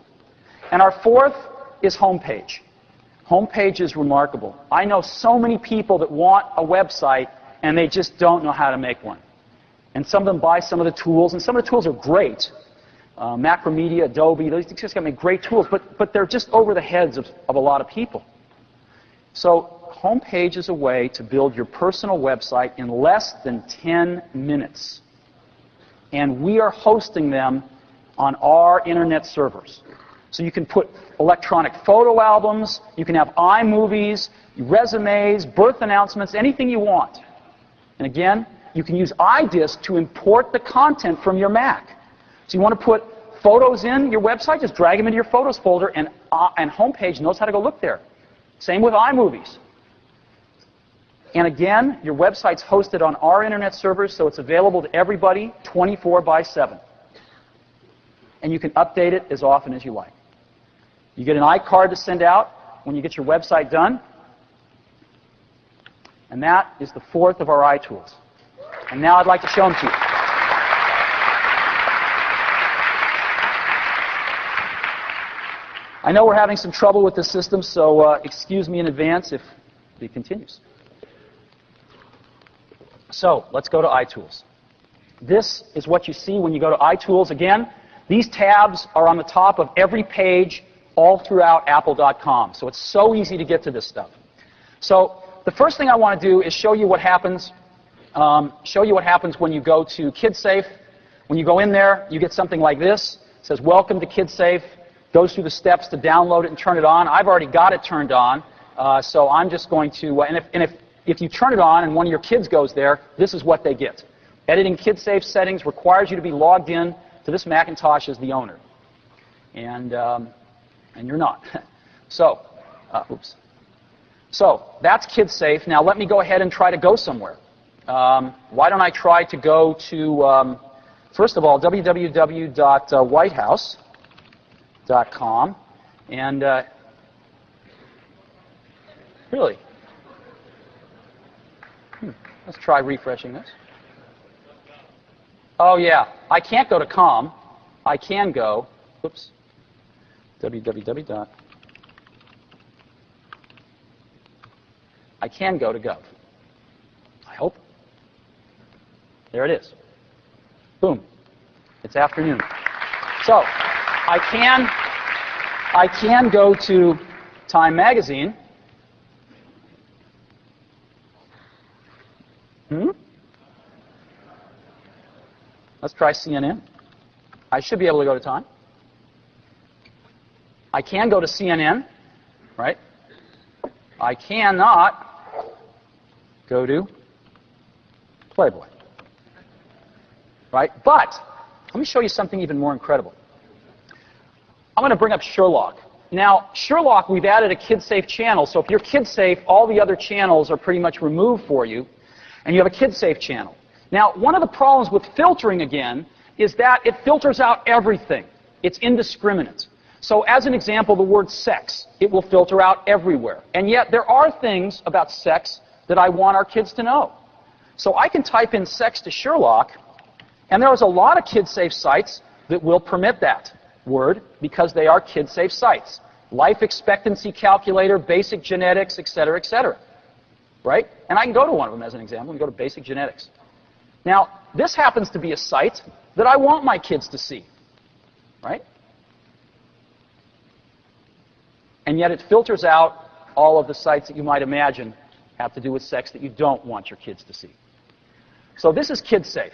And our fourth is Homepage. Homepage is remarkable. I know so many people that want a website and they just don't know how to make one. And some of them buy some of the tools, and some of the tools are great. Macromedia, Adobe, those just got to make great tools, but they're just over the heads of a lot of people. So Homepage is a way to build your personal website in less than 10 minutes. And we are hosting them on our internet servers. So you can put electronic photo albums, you can have iMovies, resumes, birth announcements, anything you want. And again, you can use iDisk to import the content from your Mac. So you want to put photos in your website, just drag them into your Photos folder, and Homepage knows how to go look there. Same with iMovies. And again, your website's hosted on our internet servers, so it's available to everybody 24/7. And you can update it as often as you like. You get an iCard to send out when you get your website done. And that is the fourth of our iTools. And now I'd like to show them to you. I know we're having some trouble with the system, so excuse me in advance if it continues. So let's go to iTools. This is what you see when you go to iTools. Again, these tabs are on the top of every page all throughout apple.com. So it's so easy to get to this stuff. So the first thing I want to do is show you what happens when you go to KidSafe. When you go in there, you get something like this. It says, "Welcome to KidSafe." Goes through the steps to download it and turn it on. I've already got it turned on, so I'm just going to, if you turn it on and one of your kids goes there, this is what they get. Editing KidSafe settings requires you to be logged in to this Macintosh as the owner. And you're not. So, oops. So, that's KidSafe. Now let me go ahead and try to go somewhere. Why don't I try to go to, first of all, www.whitehouse.com, and really, let's try refreshing this. Oh yeah, I can't go to com. I can go, oops, www. I can go to Gov. I hope. There it is. Boom. It's afternoon. So I can go to Time Magazine. Let's try CNN. I should be able to go to Time. I can go to CNN, right? I cannot go to Playboy, right? But let me show you something even more incredible. I'm going to bring up Sherlock. Now, Sherlock, we've added a kid-safe channel, so if you're kid-safe, all the other channels are pretty much removed for you, and you have a kid-safe channel. Now, one of the problems with filtering, again, is that it filters out everything. It's indiscriminate. So as an example, the word sex, it will filter out everywhere. And yet there are things about sex that I want our kids to know. So I can type in sex to Sherlock, and there's a lot of kid-safe sites that will permit that word because they are kid-safe sites. Life expectancy calculator, basic genetics, etc., etc. Right? And I can go to one of them as an example and go to basic genetics. Now, this happens to be a site that I want my kids to see. Right? And yet it filters out all of the sites that you might imagine have to do with sex that you don't want your kids to see. So this is kid safe.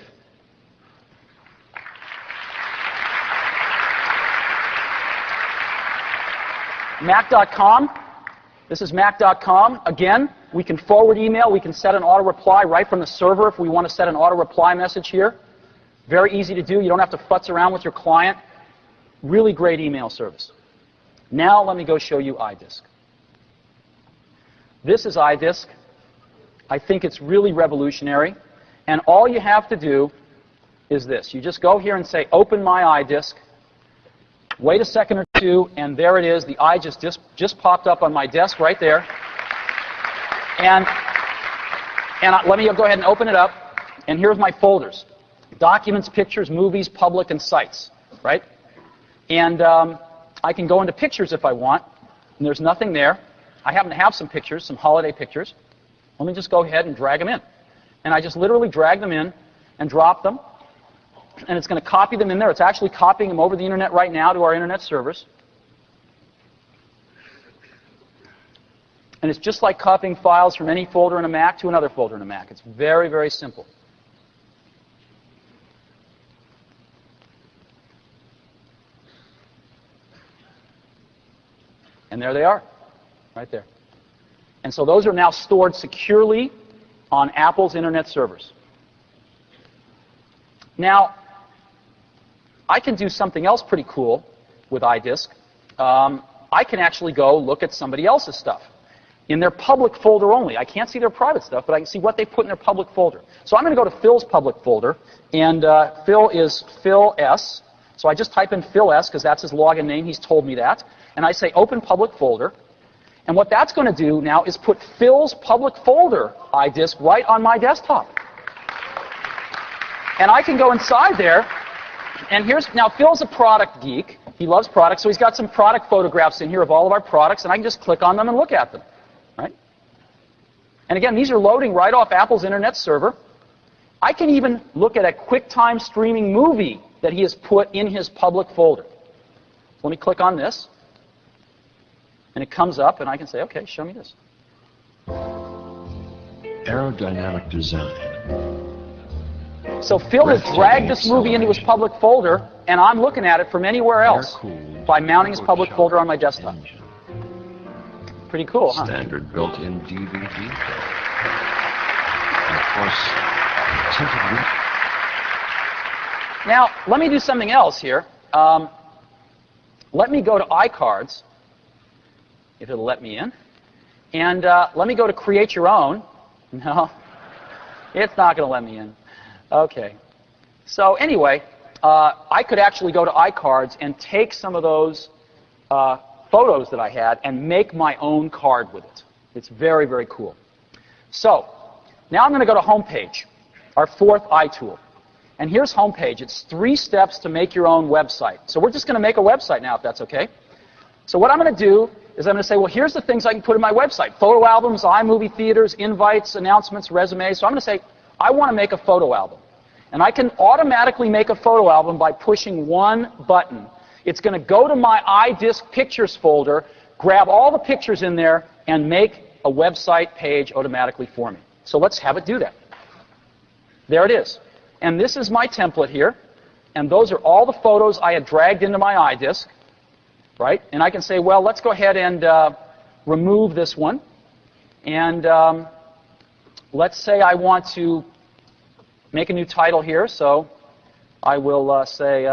Mac.com. This is Mac.com. Again, we can forward email. We can set an auto-reply right from the server if we want to set an auto-reply message here. Very easy to do. You don't have to futz around with your client. Really great email service. Now let me go show you iDisk. This is iDisk. I think it's really revolutionary. And all you have to do is this. You just go here and say, open my iDisk. Wait a second or two, and there it is. The iDisk just popped up on my desk right there. And let me go ahead and open it up. And here's my folders. Documents, pictures, movies, public, and sites. Right? And I can go into pictures if I want, and there's nothing there. I happen to have some pictures, some holiday pictures. Let me just go ahead and drag them in. And I just literally drag them in and drop them, and it's going to copy them in there. It's actually copying them over the internet right now to our internet servers. And it's just like copying files from any folder in a Mac to another folder in a Mac. It's very, very simple. And there they are, right there. And so those are now stored securely on Apple's internet servers. Now, I can do something else pretty cool with iDisk. I can actually go look at somebody else's stuff in their public folder only. I can't see their private stuff, but I can see what they put in their public folder. So I'm going to go to Phil's public folder, and Phil is Phil S. So I just type in Phil S because that's his login name. He's told me that. And I say open public folder. And what that's going to do now is put Phil's public folder iDisk right on my desktop. And I can go inside there. And now Phil's a product geek. He loves products. So he's got some product photographs in here of all of our products. And I can just click on them and look at them. Right? And again, these are loading right off Apple's internet server. I can even look at a QuickTime streaming movie that he has put in his public folder. So let me click on this. And it comes up, and I can say, OK, show me this. Aerodynamic design. So Phil has dragged this movie into his public folder, and I'm looking at it from anywhere else by mounting his public folder on my desktop. Pretty cool, huh? Standard built-in DVD. And of course, tinted roof. Now, let me do something else here. Let me go to iCards, if it'll let me in. And let me go to Create Your Own. No, it's not going to let me in. OK. So anyway, I could actually go to iCards and take some of those photos that I had and make my own card with it. It's very, very cool. So now I'm going to go to Homepage, our fourth iTool. And here's homepage. It's 3 steps to make your own website. So we're just going to make a website now, if that's okay. So what I'm going to do is I'm going to say, well, here's the things I can put in my website. Photo albums, iMovie theaters, invites, announcements, resumes. So I'm going to say, I want to make a photo album. And I can automatically make a photo album by pushing one button. It's going to go to my iDisk Pictures folder, grab all the pictures in there, and make a website page automatically for me. So let's have it do that. There it is. And this is my template here. And those are all the photos I had dragged into my iDisk. Right? And I can say, well, let's go ahead and remove this one. And let's say I want to make a new title here. So I will say,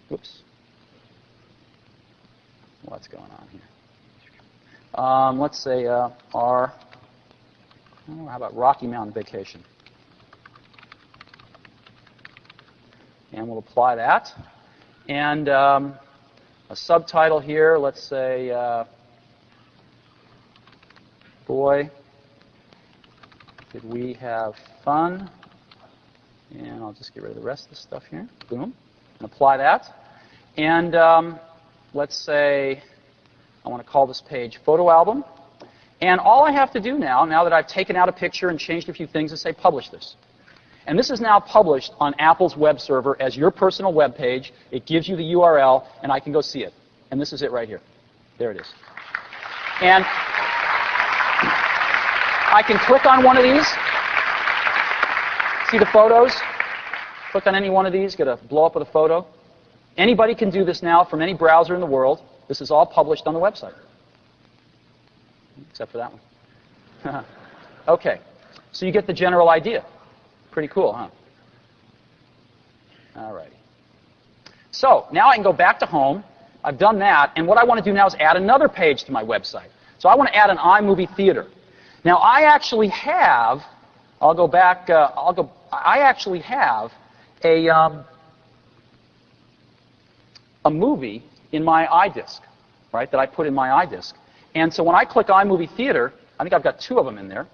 whoops. What's going on here? Let's say how about Rocky Mountain Vacation? And we'll apply that. And a subtitle here, let's say, boy, did we have fun. And I'll just get rid of the rest of the stuff here. Boom. And apply that. And let's say I want to call this page Photo Album. And all I have to do now that I've taken out a picture and changed a few things, is say Publish this. And this is now published on Apple's web server as your personal web page. It gives you the URL, and I can go see it. And this is it right here. There it is. And I can click on one of these. See the photos? Click on any one of these, get a blow up of the photo. Anybody can do this now from any browser in the world. This is all published on the website. Except for that one. Okay. So you get the general idea. Pretty cool, huh? All righty. So now I can go back to home. I've done that. And what I want to do now is add another page to my website. So I want to add an iMovie theater. Now I actually have, I'll go back, I actually have a movie in my iDisk, right, that I put in my iDisk. And so when I click iMovie Theater, I think I've got 2 of them in there.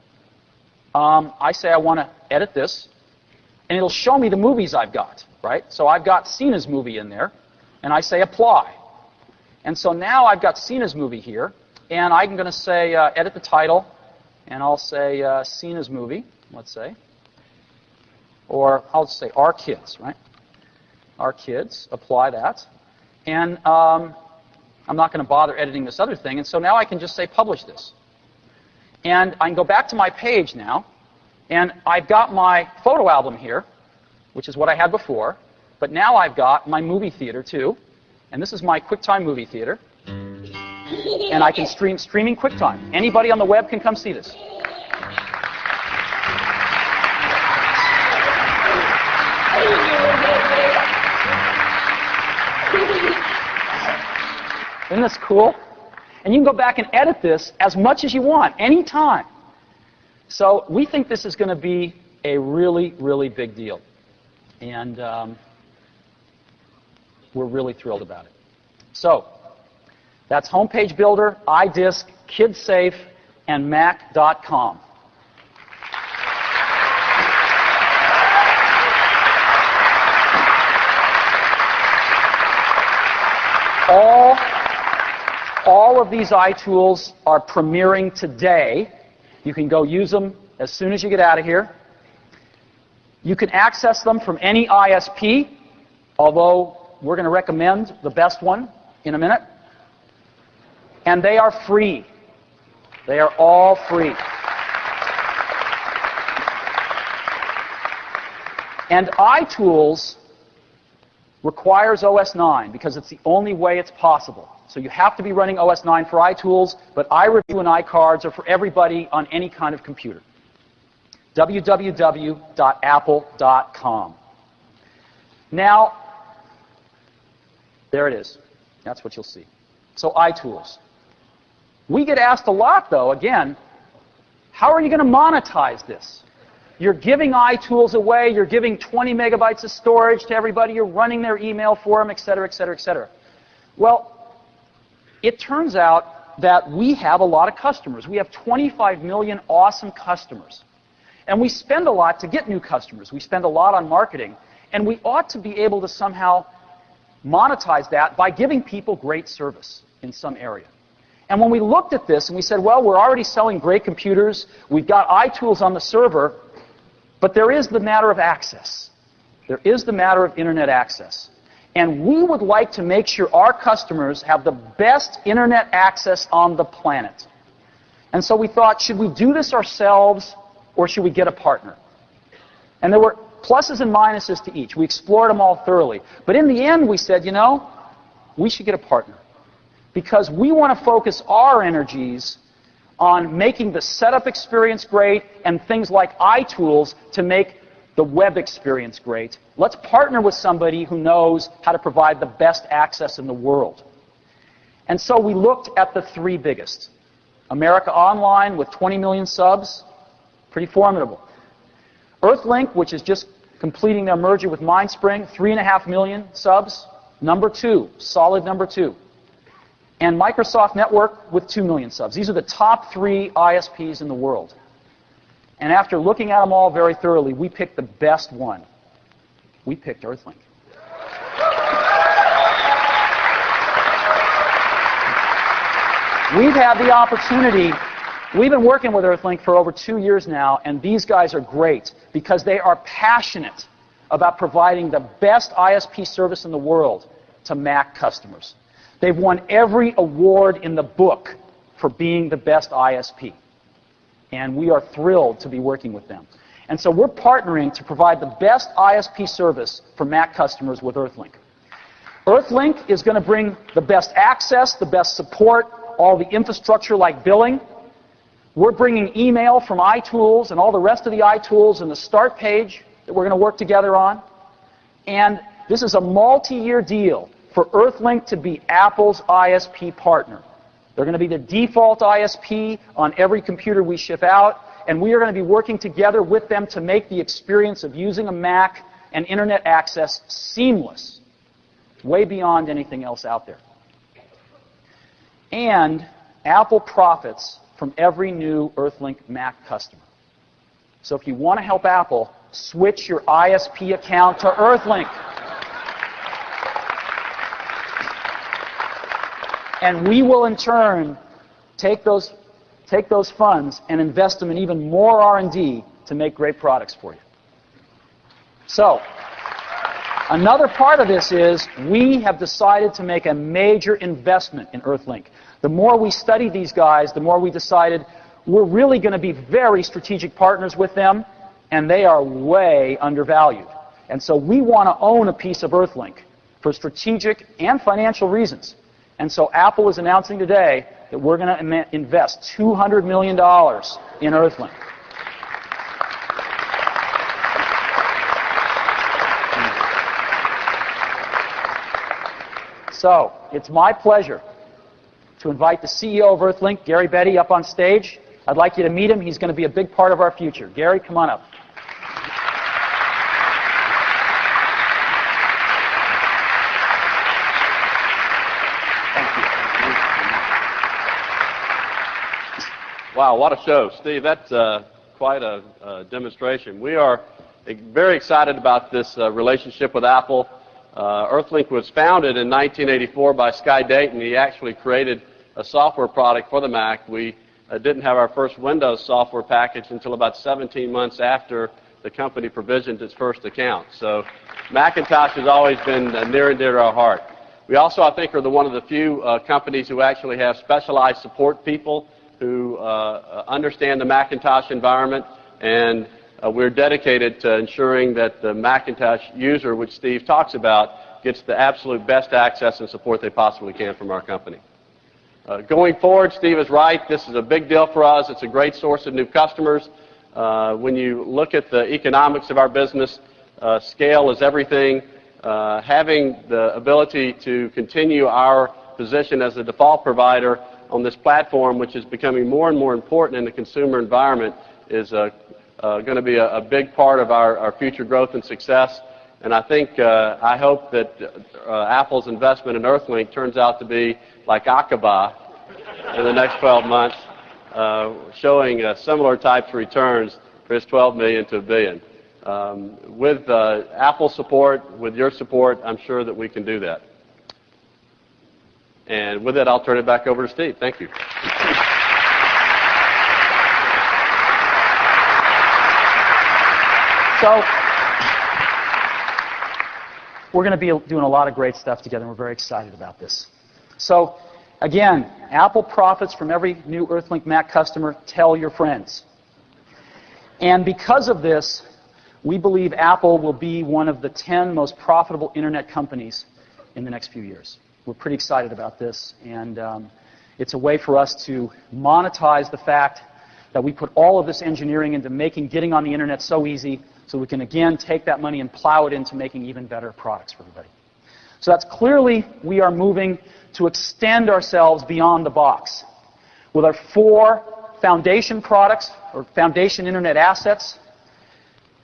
I say I want to edit this, and it'll show me the movies I've got, right? So I've got Cena's movie in there, and I say Apply. And so now I've got Cena's movie here, and I'm going to say edit the title, and I'll say Cena's movie, let's say. Or I'll just say Our Kids, right? Our Kids, apply that. And I'm not going to bother editing this other thing, and so now I can just say Publish this. And I can go back to my page now, and I've got my photo album here, which is what I had before, but now I've got my movie theater too, and this is my QuickTime movie theater, and I can streaming QuickTime. Anybody on the web can come see this. Isn't this cool? And you can go back and edit this as much as you want, anytime. So we think this is going to be a really, really big deal. And we're really thrilled about it. So that's Homepage Builder, iDisk, KidSafe, and Mac.com. All of these iTools are premiering today. You can go use them as soon as you get out of here. You can access them from any ISP, although we're going to recommend the best one in a minute. And they are free. They are all free. And iTools requires OS 9 because it's the only way it's possible. So you have to be running OS 9 for iTools, but iReview and iCards are for everybody on any kind of computer. www.apple.com. Now, there it is. That's what you'll see. So iTools. We get asked a lot, though, again, how are you going to monetize this? You're giving iTools away. You're giving 20 megabytes of storage to everybody. You're running their email for them, et cetera, et cetera, et cetera. Well, it turns out that we have a lot of customers. We have 25 million awesome customers. And we spend a lot to get new customers. We spend a lot on marketing. And we ought to be able to somehow monetize that by giving people great service in some area. And when we looked at this and we said, well, we're already selling great computers, we've got iTools on the server, but there is the matter of access. There is the matter of internet access. And we would like to make sure our customers have the best internet access on the planet. And so we thought, should we do this ourselves or should we get a partner? And there were pluses and minuses to each. We explored them all thoroughly. But in the end, we said, you know, we should get a partner. Because we want to focus our energies on making the setup experience great and things like iTools to make the web experience great. Let's partner with somebody who knows how to provide the best access in the world. And so we looked at the three biggest. America Online with 20 million subs, pretty formidable. Earthlink, which is just completing their merger with Mindspring, 3.5 million subs, number 2, solid number 2. And Microsoft Network with 2 million subs. These are the top 3 ISPs in the world. And after looking at them all very thoroughly, we picked the best one. We picked Earthlink. We've had the opportunity, we've been working with Earthlink for over 2 years now, and these guys are great because they are passionate about providing the best ISP service in the world to Mac customers. They've won every award in the book for being the best ISP. And we are thrilled to be working with them. And so we're partnering to provide the best ISP service for Mac customers with Earthlink. Earthlink is going to bring the best access, the best support, all the infrastructure like billing. We're bringing email from iTools and all the rest of the iTools and the start page that we're going to work together on. And this is a multi-year deal for Earthlink to be Apple's ISP partner. They're going to be the default ISP on every computer we ship out, and we are going to be working together with them to make the experience of using a Mac and internet access seamless, way beyond anything else out there. And Apple profits from every new Earthlink Mac customer. So if you want to help Apple, switch your ISP account to Earthlink. And we will, in turn, take those funds and invest them in even more R&D to make great products for you. So, another part of this is we have decided to make a major investment in Earthlink. The more we study these guys, the more we decided we're really going to be very strategic partners with them, and they are way undervalued. And so we want to own a piece of Earthlink for strategic and financial reasons. And so Apple is announcing today that we're going to invest $200 million in Earthlink. So it's my pleasure to invite the CEO of Earthlink, Gary Betty, up on stage. I'd like you to meet him. He's going to be a big part of our future. Gary, come on up. Wow, what a show. Steve, that's quite a demonstration. We are very excited about this relationship with Apple. Earthlink was founded in 1984 by Sky Dayton. He actually created a software product for the Mac. We didn't have our first Windows software package until about 17 months after the company provisioned its first account. So Macintosh has always been near and dear to our heart. We also, I think, are one of the few companies who actually have specialized support people who understand the Macintosh environment, and we're dedicated to ensuring that the Macintosh user, which Steve talks about, gets the absolute best access and support they possibly can from our company. Going forward, Steve is right. This is a big deal for us. It's a great source of new customers. When you look at the economics of our business, scale is everything. Having the ability to continue our position as the default provider on this platform, which is becoming more and more important in the consumer environment, is going to be a big part of our future growth and success. And I think, I hope that Apple's investment in Earthlink turns out to be like Aqaba in the next 12 months, showing similar types of returns for its 12 million to a billion. With Apple support, with your support, I'm sure that we can do that. And with that, I'll turn it back over to Steve. Thank you. So, we're going to be doing a lot of great stuff together, and we're very excited about this. So, again, Apple profits from every new Earthlink Mac customer. Tell your friends. And because of this, we believe Apple will be one of the 10 most profitable internet companies in the next few years. We're pretty excited about this, and it's a way for us to monetize the fact that we put all of this engineering into making getting on the internet so easy, so we can again take that money and plow it into making even better products for everybody. So that's clearly we are moving to extend ourselves beyond the box. With our 4 foundation products, or foundation internet assets,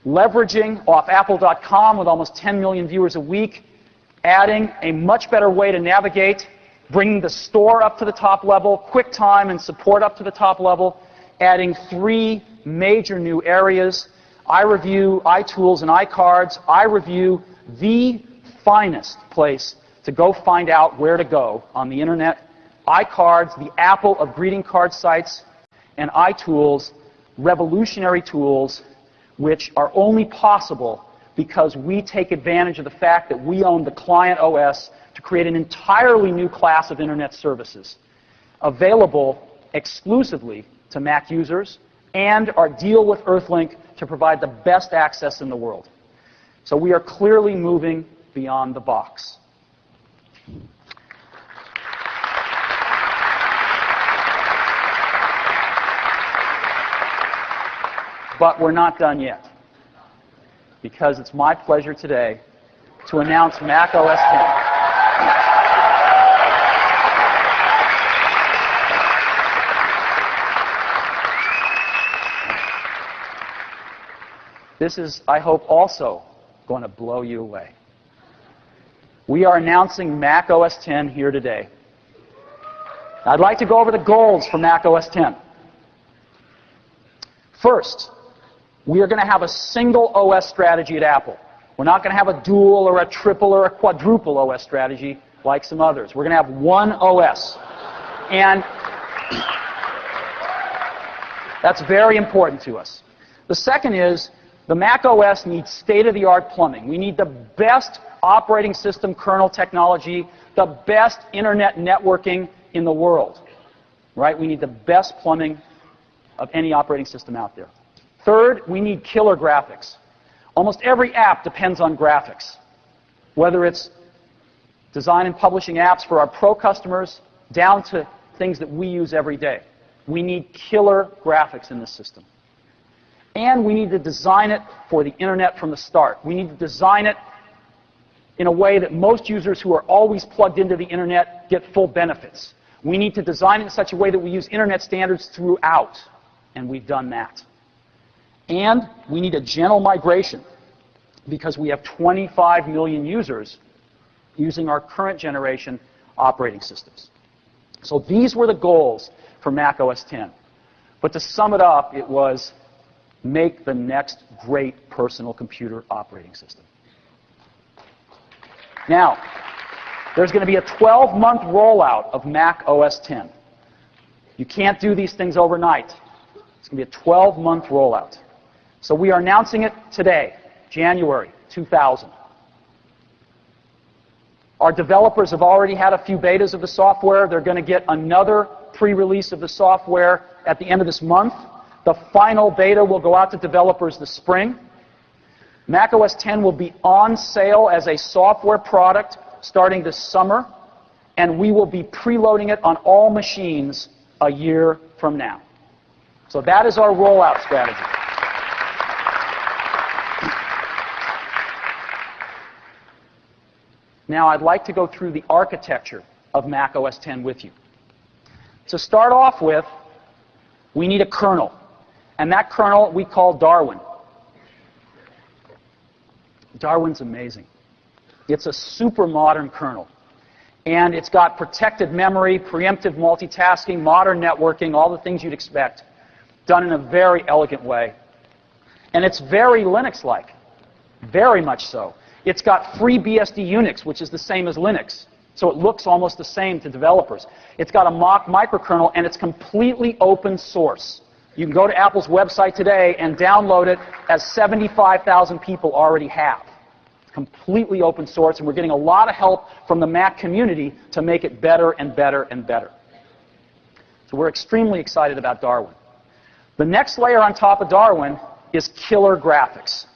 leveraging off Apple.com with almost 10 million viewers a week, adding a much better way to navigate, bringing the store up to the top level, QuickTime and support up to the top level, adding 3 major new areas, iReview, iTools, and iCards. iReview, the finest place to go find out where to go on the internet. iCards, the Apple of greeting card sites, and iTools, revolutionary tools which are only possible because we take advantage of the fact that we own the client OS to create an entirely new class of internet services available exclusively to Mac users, and our deal with Earthlink to provide the best access in the world. So we are clearly moving beyond the box. But we're not done yet, because it's my pleasure today to announce Mac OS X. This is, I hope, also going to blow you away. We are announcing Mac OS X here today. I'd like to go over the goals for Mac OS X. First, we are going to have a single OS strategy at Apple. We're not going to have a dual or a triple or a quadruple OS strategy like some others. We're going to have one OS. And that's very important to us. The second is the Mac OS needs state-of-the-art plumbing. We need the best operating system kernel technology, the best internet networking in the world. Right? We need the best plumbing of any operating system out there. Third, we need killer graphics. Almost every app depends on graphics, whether it's design and publishing apps for our pro customers down to things that we use every day. We need killer graphics in this system. And we need to design it for the internet from the start. We need to design it in a way that most users who are always plugged into the internet get full benefits. We need to design it in such a way that we use internet standards throughout, and we've done that. And we need a gentle migration, because we have 25 million users using our current generation operating systems. So these were the goals for Mac OS X. But to sum it up, it was make the next great personal computer operating system. Now, there's going to be a 12-month rollout of Mac OS X. You can't do these things overnight. It's going to be a 12-month rollout. So we are announcing it today, January 2000. Our developers have already had a few betas of the software. They're going to get another pre-release of the software at the end of this month. The final beta will go out to developers this spring. Mac OS X will be on sale as a software product starting this summer, and we will be preloading it on all machines a year from now. So that is our rollout strategy. Now I'd like to go through the architecture of Mac OS X with you. To start off with, we need a kernel. And that kernel we call Darwin. Darwin's amazing. It's a super modern kernel. And it's got protected memory, preemptive multitasking, modern networking, all the things you'd expect, done in a very elegant way. And it's very Linux-like, very much so. It's got free BSD Unix, which is the same as Linux. So it looks almost the same to developers. It's got a mock microkernel, and it's completely open source. You can go to Apple's website today and download it, as 75,000 people already have. It's completely open source, and we're getting a lot of help from the Mac community to make it better and better and better. So we're extremely excited about Darwin. The next layer on top of Darwin is killer graphics.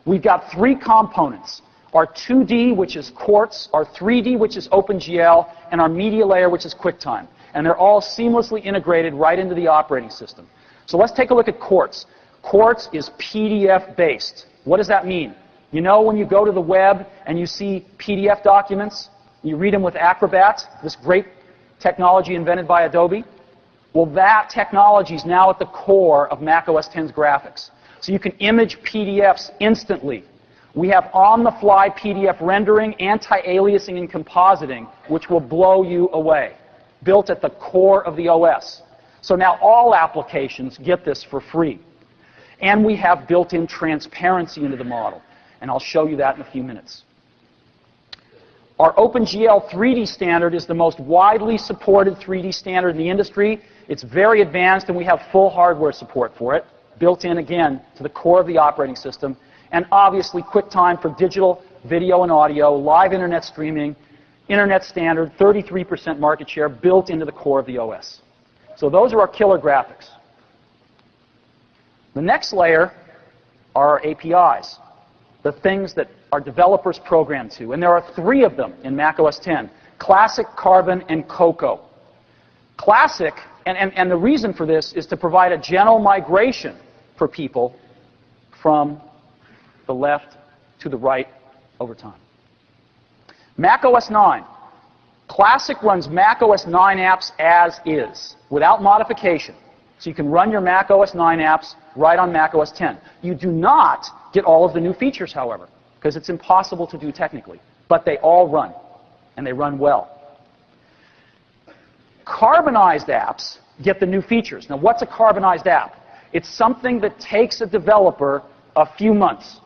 We've got 3 components. Our 2D, which is Quartz, our 3D, which is OpenGL, and our media layer, which is QuickTime. And they're all seamlessly integrated right into the operating system. So let's take a look at Quartz. Quartz is PDF-based. What does that mean? You know when you go to the web and you see PDF documents, you read them with Acrobat, this great technology invented by Adobe? Well, that technology is now at the core of Mac OS X's graphics. So you can image PDFs instantly. We have on-the-fly PDF rendering, anti-aliasing, and compositing, which will blow you away, built at the core of the OS. So now all applications get this for free. And we have built-in transparency into the model. And I'll show you that in a few minutes. Our OpenGL 3D standard is the most widely supported 3D standard in the industry. It's very advanced, and we have full hardware support for it, built in, again, to the core of the operating system. And obviously, QuickTime for digital video and audio, live internet streaming, internet standard, 33% market share, built into the core of the OS. So those are our killer graphics. The next layer are our APIs, the things that our developers program to. And there are 3 of them in Mac OS X: Classic, Carbon, and Cocoa. Classic, and the reason for this is to provide a gentle migration for people from the left to the right over time. Mac OS 9. Classic runs Mac OS 9 apps as is, without modification. So you can run your Mac OS 9 apps right on Mac OS X. You do not get all of the new features, however, because it's impossible to do technically. But they all run, and they run well. Carbonized apps get the new features. Now, what's a carbonized app? It's something that takes a developer a few months,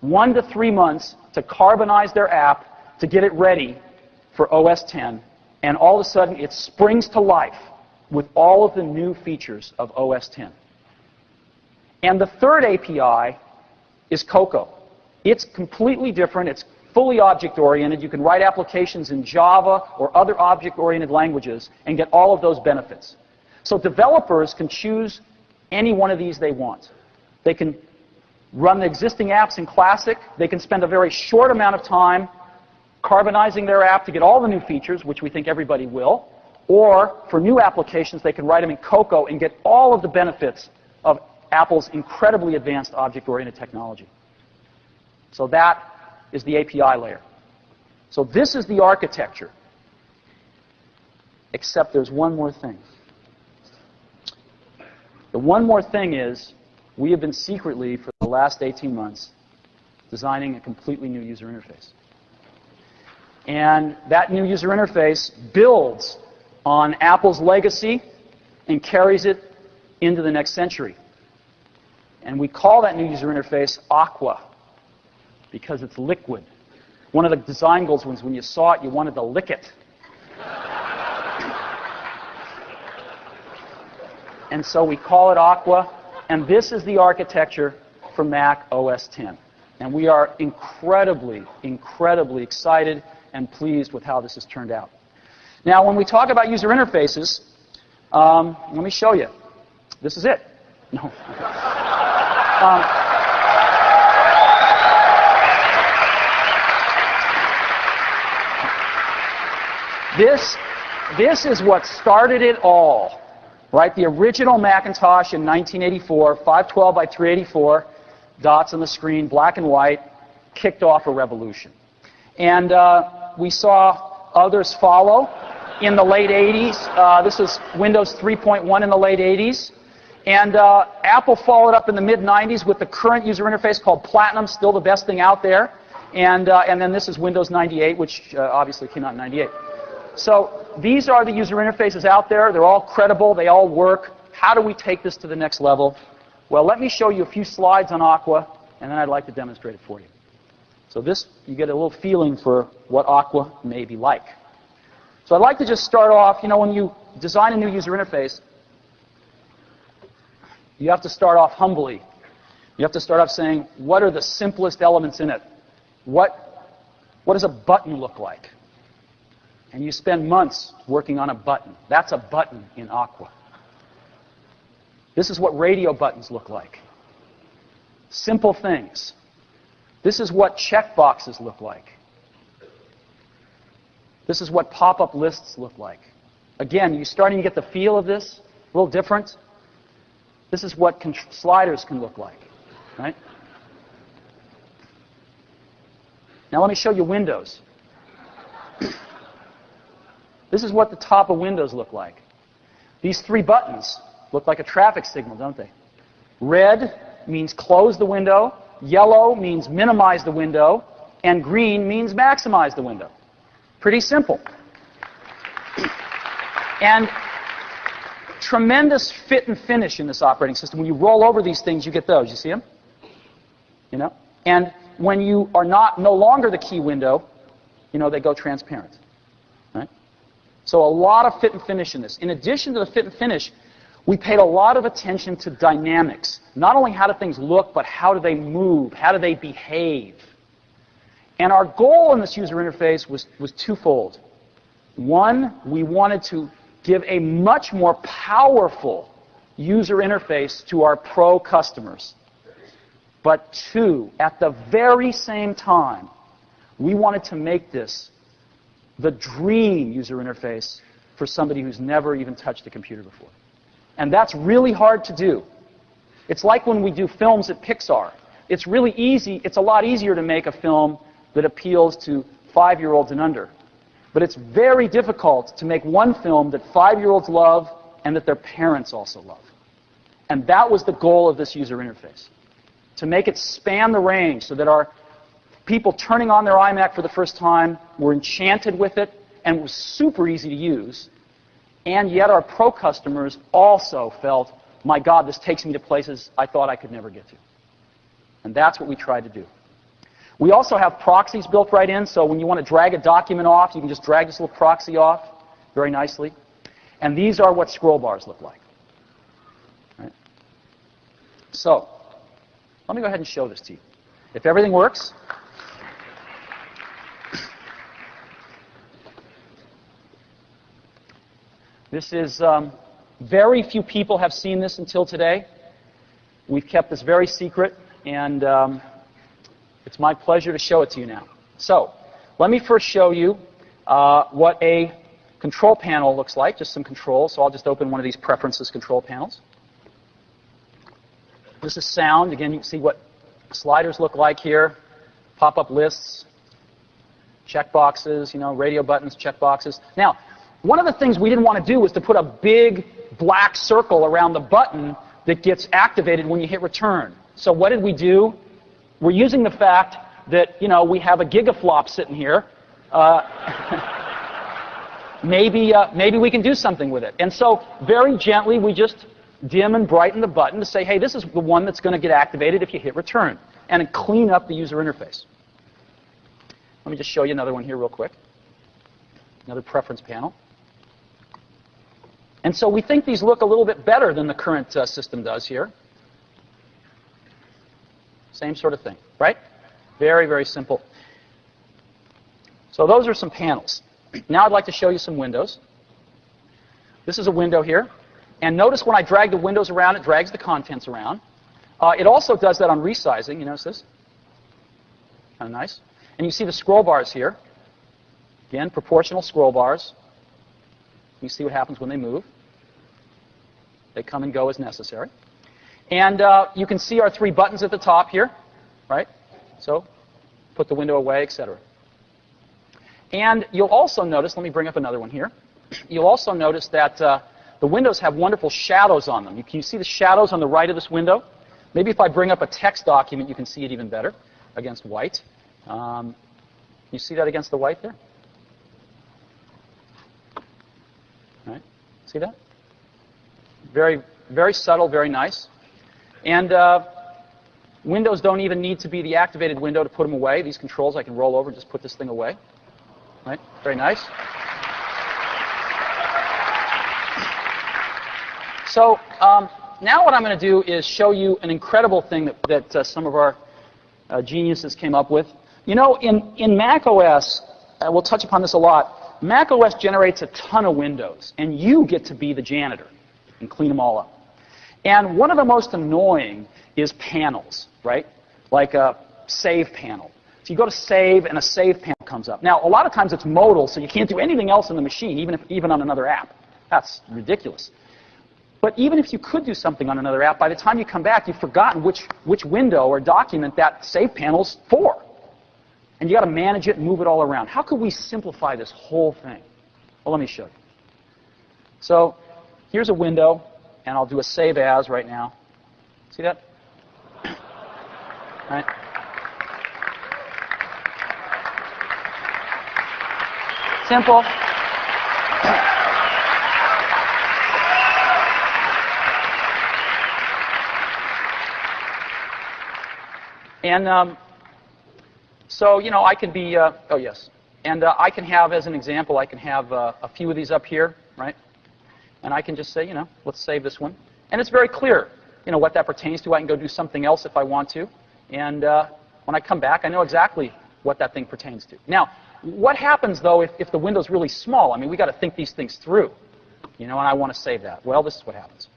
1 to 3 months, to carbonize their app to get it ready for OS X, and all of a sudden it springs to life with all of the new features of OS X. And the third API is Cocoa. It's completely different. It's fully object-oriented. You can write applications in Java or other object-oriented languages and get all of those benefits. So developers can choose any one of these they want. They can run the existing apps in Classic. They can spend a very short amount of time carbonizing their app to get all the new features, which we think everybody will. Or for new applications, they can write them in Cocoa and get all of the benefits of Apple's incredibly advanced object-oriented technology. So that is the API layer. So this is the architecture. Except there's one more thing. The one more thing is we have been secretly, for the last 18 months, designing a completely new user interface. And that new user interface builds on Apple's legacy and carries it into the next century. And we call that new user interface Aqua, because it's liquid. One of the design goals was when you saw it, you wanted to lick it. And so we call it Aqua, and this is the architecture for Mac OS X. And we are incredibly, incredibly excited and pleased with how this has turned out. Now, when we talk about user interfaces, let me show you. This is it. No. This is what started it all, right? The original Macintosh in 1984, 512 by 384, dots on the screen, black and white, kicked off a revolution. And we saw others follow in the late 80s. This was Windows 3.1 in the late 80s. And Apple followed up in the mid-90s with the current user interface called Platinum, still the best thing out there. And then this is Windows 98, which obviously came out in 98. So these are the user interfaces out there. They're all credible. They all work. How do we take this to the next level? Well, let me show you a few slides on Aqua, and then I'd like to demonstrate it for you. So this, you get a little feeling for what Aqua may be like. So I'd like to just start off, when you design a new user interface, you have to start off humbly. You have to start off saying, what are the simplest elements in it? What does a button look like? And you spend months working on a button. That's a button in Aqua. This is what radio buttons look like. Simple things. This is what checkboxes look like. This is what pop-up lists look like. Again, you're starting to get the feel of this, a little different. This is what sliders can look like, right? Now let me show you Windows. This is what the top of Windows look like. These three buttons look like a traffic signal, don't they? Red means close the window, yellow means minimize the window, and green means maximize the window. Pretty simple. And tremendous fit and finish in this operating system. When you roll over these things, you get those. You see them? And when you are no longer the key window, they go transparent. Right? So a lot of fit and finish in this. In addition to the fit and finish, we paid a lot of attention to dynamics. Not only how do things look, but how do they move? How do they behave? And our goal in this user interface was twofold. One, we wanted to give a much more powerful user interface to our pro customers. But two, at the very same time, we wanted to make this the dream user interface for somebody who's never even touched a computer before. And that's really hard to do. It's like when we do films at Pixar. It's really easy. It's a lot easier to make a film that appeals to 5-year-olds and under. But it's very difficult to make one film that 5-year-olds love and that their parents also love. And that was the goal of this user interface, to make it span the range so that our people turning on their iMac for the first time were enchanted with it and it was super easy to use. And yet our pro customers also felt, my God, this takes me to places I thought I could never get to. And that's what we tried to do. We also have proxies built right in, so when you want to drag a document off, you can just drag this little proxy off very nicely. And these are what scroll bars look like. Right? So, let me go ahead and show this to you. If everything works, this is, very few people have seen this until today. We've kept this very secret, and it's my pleasure to show it to you now. So, let me first show you what a control panel looks like, just some controls. So I'll just open one of these preferences control panels. This is sound. Again, you can see what sliders look like here, pop-up lists, checkboxes, radio buttons, checkboxes. Now, one of the things we didn't want to do was to put a big black circle around the button that gets activated when you hit return. So what did we do? We're using the fact that, we have a gigaflop sitting here. Maybe we can do something with it. And so very gently, we just dim and brighten the button to say, hey, this is the one that's going to get activated if you hit return, and clean up the user interface. Let me just show you another one here real quick. Another preference panel. And so we think these look a little bit better than the current system does here. Same sort of thing, right? Very, very simple. So those are some panels. Now I'd like to show you some windows. This is a window here. And notice when I drag the windows around, it drags the contents around. It also does that on resizing. You notice this? Kind of nice. And you see the scroll bars here. Again, proportional scroll bars. You see what happens when they move. They come and go as necessary. And you can see our 3 buttons at the top here, right? So put the window away, etc. And you'll also notice, let me bring up another one here. You'll also notice that the windows have wonderful shadows on them. Can you see the shadows on the right of this window? Maybe if I bring up a text document, you can see it even better against white. You see that against the white there? Right? See that? Very, very subtle, very nice. And windows don't even need to be the activated window to put them away. These controls, I can roll over and just put this thing away. Right? Very nice. So now what I'm going to do is show you an incredible thing that some of our geniuses came up with. You know, in Mac OS, we'll touch upon this a lot, Mac OS generates a ton of windows, and you get to be the janitor and clean them all up. And one of the most annoying is panels, right? Like a save panel. So you go to save, and a save panel comes up. Now, a lot of times it's modal, so you can't do anything else in the machine, even on another app. That's ridiculous. But even if you could do something on another app, by the time you come back, you've forgotten which window or document that save panel's for. And you've got to manage it and move it all around. How could we simplify this whole thing? Well, let me show you. So here's a window, and I'll do a save as right now. See that? Right? Simple. And so, you know, I can be, oh yes, and I can have, as an example, I can have a few of these up here, right? And I can just say, you know, let's save this one. And it's very clear, you know, what that pertains to. I can go do something else if I want to. And when I come back, I know exactly what that thing pertains to. Now, what happens, though, if the window's really small? I mean, we've got to think these things through, you know, and I want to save that. Well, this is what happens.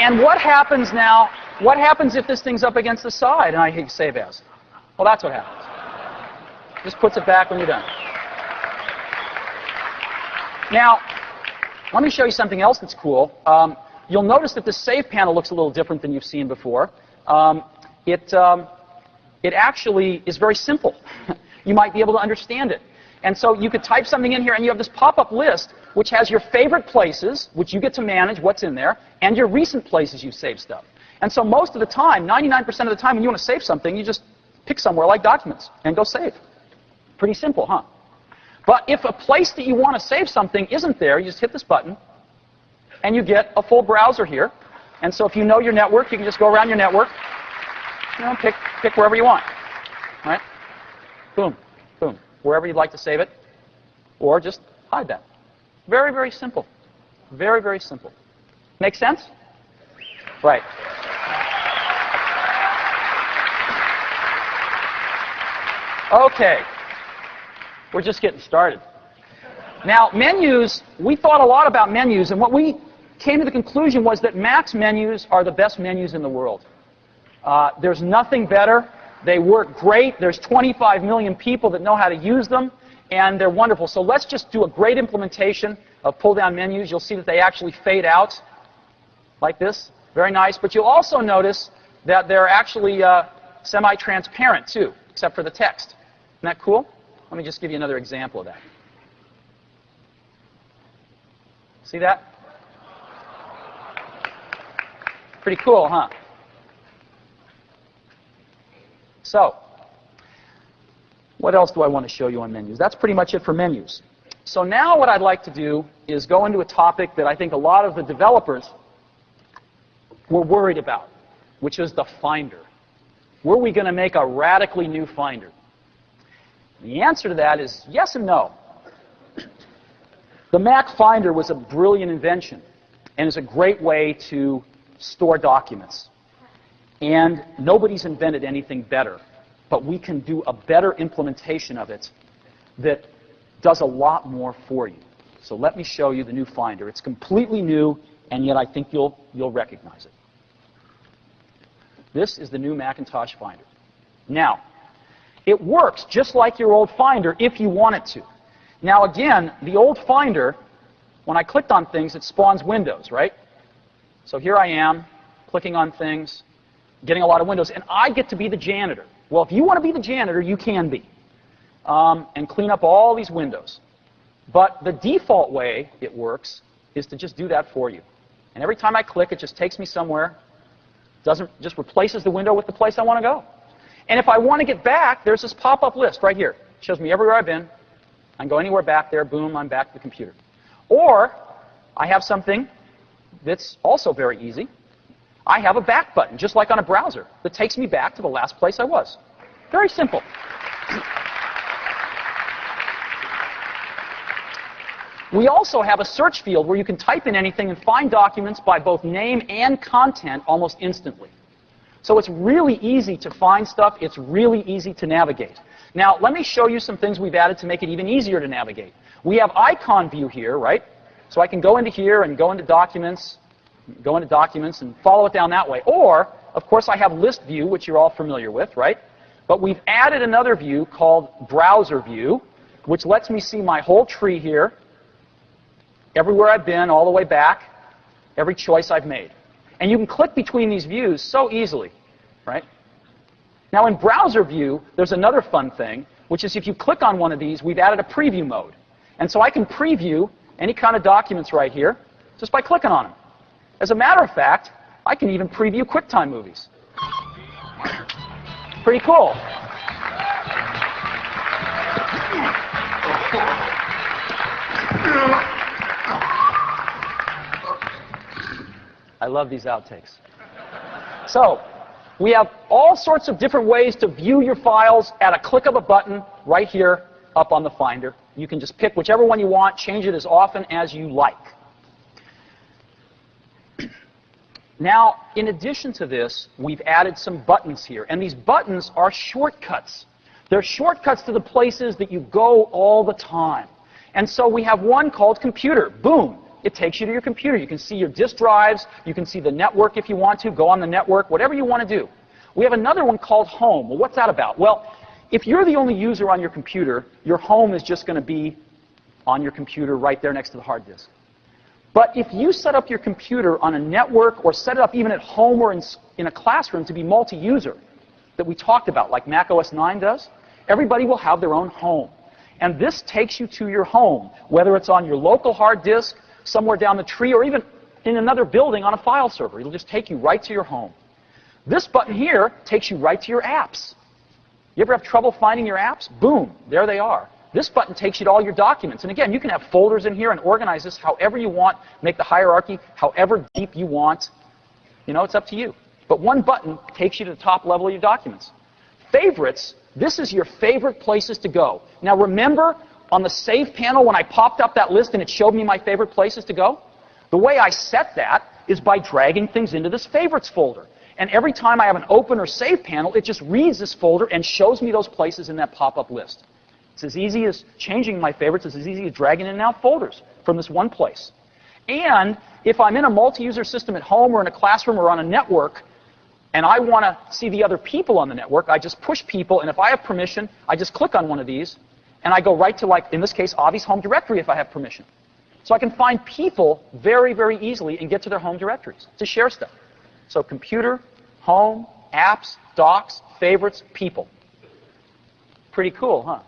And what happens now? What happens if this thing's up against the side and I hit save as? Well, that's what happens. Just puts it back when you're done. Now, let me show you something else that's cool. You'll notice that the save panel looks a little different than you've seen before. It actually is very simple. You might be able to understand it. And so you could type something in here, and you have this pop-up list, which has your favorite places, which you get to manage what's in there, and your recent places you save stuff. And so most of the time, 99% of the time, when you want to save something, you just pick somewhere like Documents and go save. Pretty simple, huh? But if a place that you want to save something isn't there, you just hit this button, and you get a full browser here. And so if you know your network, you can just go around your network, you know, pick wherever you want. Right? Boom, boom. Wherever you'd like to save it, or just hide that. Very, very simple. Very, very simple. Make sense? Right. Okay. We're just getting started. Now, menus, we thought a lot about menus, and what we came to the conclusion was that Mac's menus are the best menus in the world. There's nothing better. They work great. There's 25 million people that know how to use them, and they're wonderful. So let's just do a great implementation of pull-down menus. You'll see that they actually fade out like this. Very nice. But you'll also notice that they're actually semi-transparent, too, except for the text. Isn't that cool? Let me just give you another example of that. See that? Pretty cool, huh? So, what else do I want to show you on menus? That's pretty much it for menus. So now what I'd like to do is go into a topic that I think a lot of the developers were worried about, which is the Finder. Were we going to make a radically new Finder? The answer to that is yes and no. The Mac Finder was a brilliant invention and is a great way to store documents. And nobody's invented anything better, but we can do a better implementation of it that does a lot more for you. So let me show you the new Finder. It's completely new, and yet I think you'll recognize it. This is the new Macintosh Finder. Now, it works just like your old Finder if you want it to. Now again, the old Finder, when I clicked on things, it spawns windows, right? So here I am, clicking on things, getting a lot of windows, and I get to be the janitor. Well, if you want to be the janitor, you can be, and clean up all these windows. But the default way it works is to just do that for you. And every time I click, it just takes me somewhere, just replaces the window with the place I want to go. And if I want to get back, there's this pop-up list right here. It shows me everywhere I've been. I can go anywhere back there. Boom, I'm back to the computer. Or I have something that's also very easy. I have a back button, just like on a browser, that takes me back to the last place I was. Very simple. We also have a search field where you can type in anything and find documents by both name and content almost instantly. So it's really easy to find stuff. It's really easy to navigate. Now, let me show you some things we've added to make it even easier to navigate. We have icon view here, right? So I can go into here and go into documents and follow it down that way. Or, of course, I have list view, which you're all familiar with, right? But we've added another view called browser view, which lets me see my whole tree here, everywhere I've been, all the way back, every choice I've made. And you can click between these views so easily, right? Now, in browser view, there's another fun thing, which is if you click on one of these, we've added a preview mode. And so I can preview any kind of documents right here just by clicking on them. As a matter of fact, I can even preview QuickTime movies. Pretty cool. I love these outtakes. So, we have all sorts of different ways to view your files at a click of a button right here up on the Finder. You can just pick whichever one you want, change it as often as you like. Now, in addition to this, we've added some buttons here. And these buttons are shortcuts. They're shortcuts to the places that you go all the time. And so we have one called Computer. Boom. It takes you to your computer. You can see your disk drives. You can see the network if you want to. Go on the network, whatever you want to do. We have another one called Home. Well, what's that about? Well, if you're the only user on your computer, your home is just going to be on your computer right there next to the hard disk. But if you set up your computer on a network or set it up even at home or in a classroom to be multi-user that we talked about, like Mac OS 9 does, everybody will have their own home. And this takes you to your home, whether it's on your local hard disk, somewhere down the tree, or even in another building on a file server. It'll just take you right to your home. This button here takes you right to your apps. You ever have trouble finding your apps? Boom, there they are. This button takes you to all your documents. And again, you can have folders in here and organize this however you want, make the hierarchy however deep you want. You know, it's up to you. But one button takes you to the top level of your documents. Favorites, this is your favorite places to go. Now remember, on the Save panel, when I popped up that list and it showed me my favorite places to go, the way I set that is by dragging things into this Favorites folder. And every time I have an Open or Save panel, it just reads this folder and shows me those places in that pop-up list. It's as easy as changing my favorites. It's as easy as dragging in and out folders from this one place. And if I'm in a multi-user system at home or in a classroom or on a network, and I want to see the other people on the network, I just push people, and if I have permission, I just click on one of these, and I go right to, like, in this case, Avi's home directory if I have permission. So I can find people very, very easily and get to their home directories to share stuff. So computer, home, apps, docs, favorites, people. Pretty cool, huh?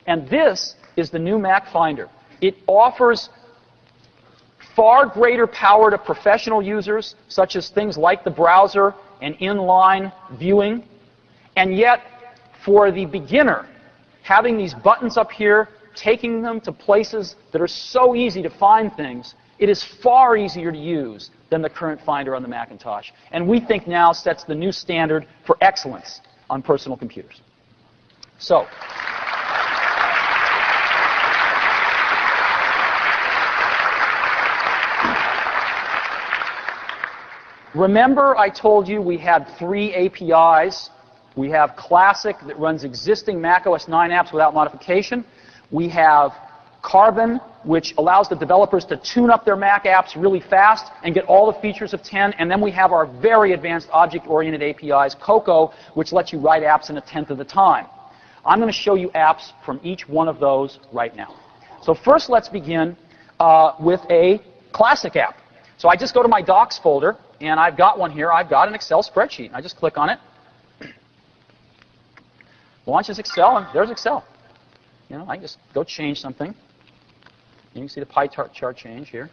And this is the new Mac Finder. It offers far greater power to professional users, such as things like the browser and inline viewing. And yet, for the beginner, having these buttons up here, taking them to places that are so easy to find things, it is far easier to use than the current Finder on the Macintosh. And we think now sets the new standard for excellence on personal computers. So, remember I told you we had 3 APIs. We have Classic that runs existing Mac OS 9 apps without modification. We have Carbon, which allows the developers to tune up their Mac apps really fast and get all the features of 10. And then we have our very advanced object-oriented APIs, Cocoa, which lets you write apps in 1/10 of the time. I'm going to show you apps from each one of those right now. So first, let's begin with a Classic app. So I just go to my Docs folder, and I've got one here. I've got an Excel spreadsheet. I just click on it. Launches Excel, and there's Excel. You know, I can just go change something. You can see the pie chart change here.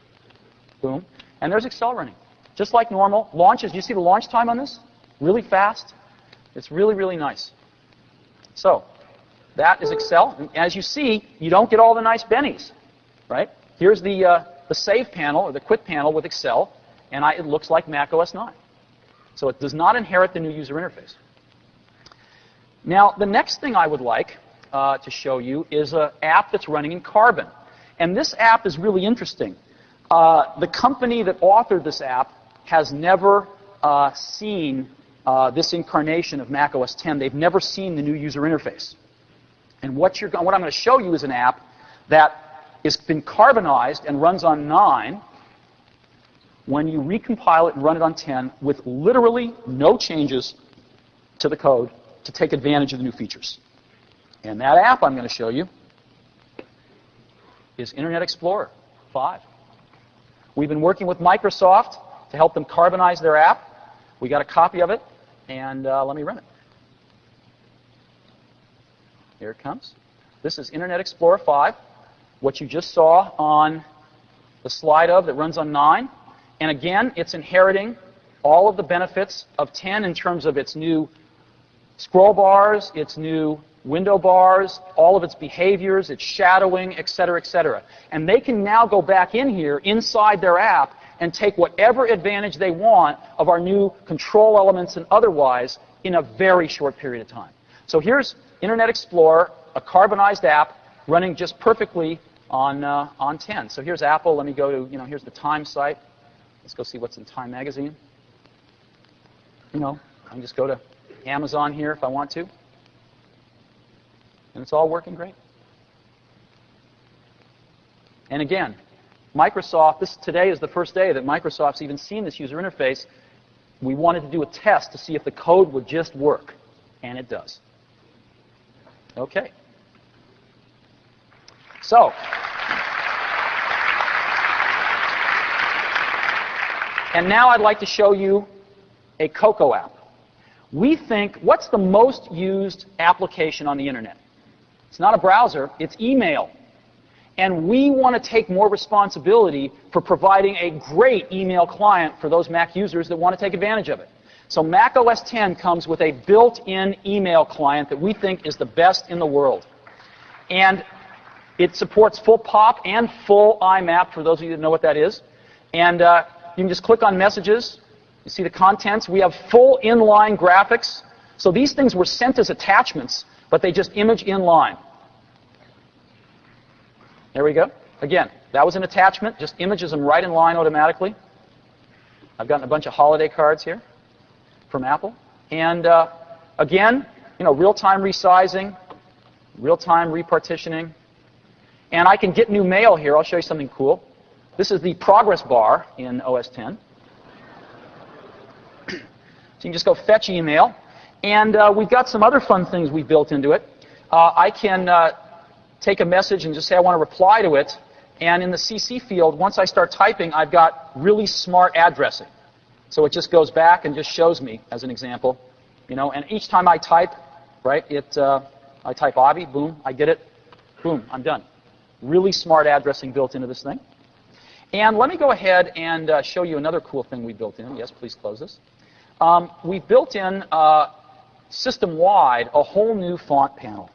Boom. And there's Excel running. Just like normal. Launches, do you see the launch time on this? Really fast. It's really, really nice. So that is Excel. And as you see, you don't get all the nice bennies, right? Here's the Save panel, or the Quit panel with Excel, and it looks like Mac OS 9. So it does not inherit the new user interface. Now, the next thing I would like to show you is an app that's running in Carbon. And this app is really interesting. The company that authored this app has never seen this incarnation of Mac OS 10. They've never seen the new user interface. And what I'm going to show you is an app that has been carbonized and runs on 9 when you recompile it and run it on 10 with literally no changes to the code to take advantage of the new features. And that app I'm going to show you is Internet Explorer 5. We've been working with Microsoft to help them carbonize their app. We got a copy of it, and let me run it. Here it comes. This is Internet Explorer 5, what you just saw on the slide that runs on 9. And again, it's inheriting all of the benefits of 10 in terms of its new scroll bars, its new window bars, all of its behaviors, its shadowing, et cetera, et cetera. And they can now go back in here inside their app and take whatever advantage they want of our new control elements and otherwise in a very short period of time. So here's Internet Explorer, a carbonized app running just perfectly on 10. So here's Apple. Let me go to, here's the Time site. Let's go see what's in Time magazine. I can just go to Amazon here if I want to. And it's all working great. And again, Microsoft, today is the first day that Microsoft's even seen this user interface. We wanted to do a test to see if the code would just work. And it does. Okay. So, and now I'd like to show you a Cocoa app. We think, what's the most used application on the internet? It's not a browser, it's email. And we want to take more responsibility for providing a great email client for those Mac users that want to take advantage of it. So Mac OS 10 comes with a built-in email client that we think is the best in the world. And it supports full POP and full IMAP, for those of you that know what that is. And you can just click on Messages. You see the contents. We have full inline graphics. So these things were sent as attachments, but they just image inline. There we go. Again, that was an attachment. Just images them right in line automatically. I've gotten a bunch of holiday cards here from Apple. And again, real-time resizing, real-time repartitioning. And I can get new mail here. I'll show you something cool. This is the progress bar in OS 10. So you can just go fetch email. And we've got some other fun things we built into it. I can take a message and just say I want to reply to it. And in the CC field, once I start typing, I've got really smart addressing. So it just goes back and just shows me, as an example. And each time I type, right, I type Avi, boom, I get it, boom, I'm done. Really smart addressing built into this thing. And let me go ahead and show you another cool thing we built in. Yes, please close this. We built in system-wide a whole new font panel.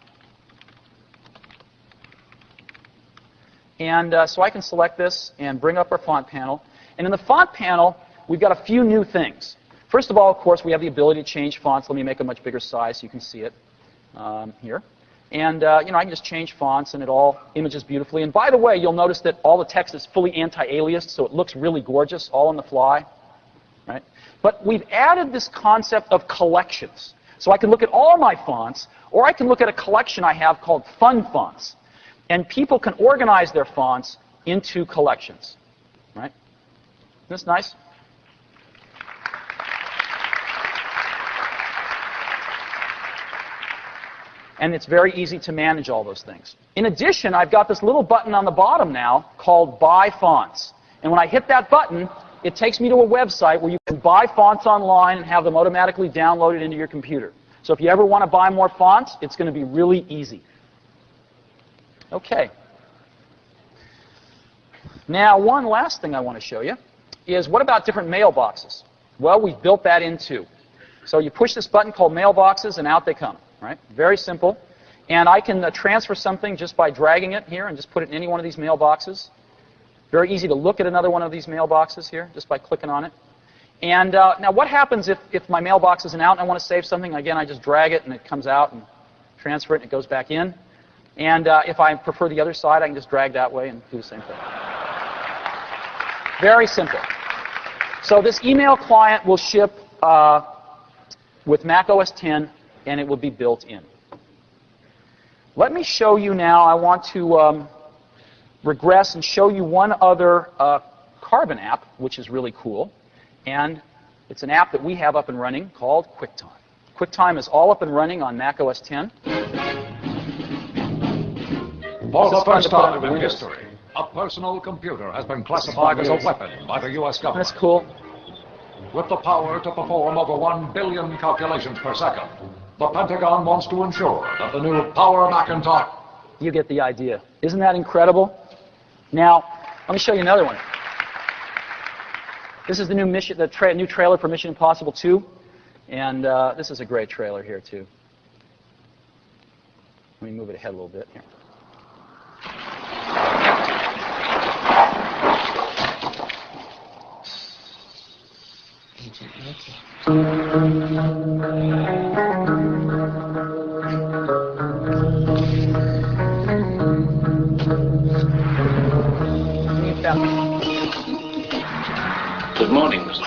And so I can select this and bring up our font panel. And in the font panel, we've got a few new things. First of all, of course, we have the ability to change fonts. Let me make a much bigger size so you can see it here. And I can just change fonts, and it all images beautifully. And by the way, you'll notice that all the text is fully anti-aliased, so it looks really gorgeous, all on the fly. Right? But we've added this concept of collections. So I can look at all my fonts, or I can look at a collection I have called Fun Fonts. And people can organize their fonts into collections. Right? Isn't this nice? And it's very easy to manage all those things. In addition, I've got this little button on the bottom now called Buy Fonts. And when I hit that button, it takes me to a website where you can buy fonts online and have them automatically downloaded into your computer. So if you ever want to buy more fonts, it's going to be really easy. Okay. Now, one last thing I want to show you is what about different mailboxes? Well, we've built that in too. So you push this button called mailboxes, and out they come. Right? Very simple. And I can transfer something just by dragging it here and just put it in any one of these mailboxes. Very easy to look at another one of these mailboxes here just by clicking on it. And now what happens if my mailbox isn't out and I want to save something? Again, I just drag it and it comes out and transfer it and it goes back in. And if I prefer the other side, I can just drag that way and do the same thing. Very simple. So this email client will ship with Mac OS X, and it will be built in. Let me show you now. I want to regress and show you one other Carbon app, which is really cool. And it's an app that we have up and running called QuickTime. QuickTime is all up and running on Mac OS X. For the first time in history, a personal computer has been classified as a weapon by the U.S. government. That's cool. With the power to perform over 1 billion calculations per second, the Pentagon wants to ensure that the new Power Macintosh... You get the idea. Isn't that incredible? Now, let me show you another one. This is the new new trailer for Mission Impossible 2, and this is a great trailer here too. Let me move it ahead a little bit here. Good morning, Mr.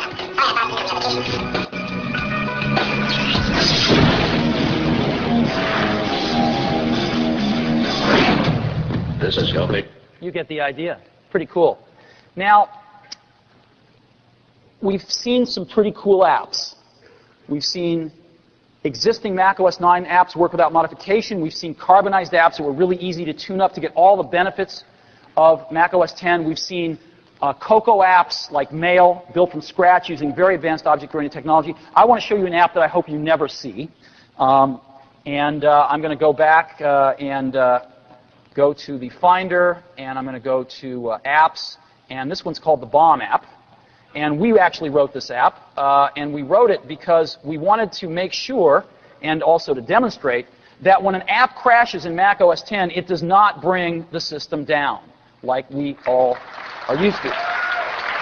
This is your big... You get the idea. Pretty cool. Now, we've seen some pretty cool apps. We've seen existing Mac OS 9 apps work without modification. We've seen carbonized apps that were really easy to tune up to get all the benefits of Mac OS X. We've seen Cocoa apps like Mail built from scratch using very advanced object-oriented technology. I want to show you an app that I hope you never see. I'm going to go back and go to the Finder, and I'm going to go to Apps. And this one's called the Bomb app. And we actually wrote this app. And we wrote it because we wanted to make sure, and also to demonstrate, that when an app crashes in Mac OS X, it does not bring the system down, like we all are used to.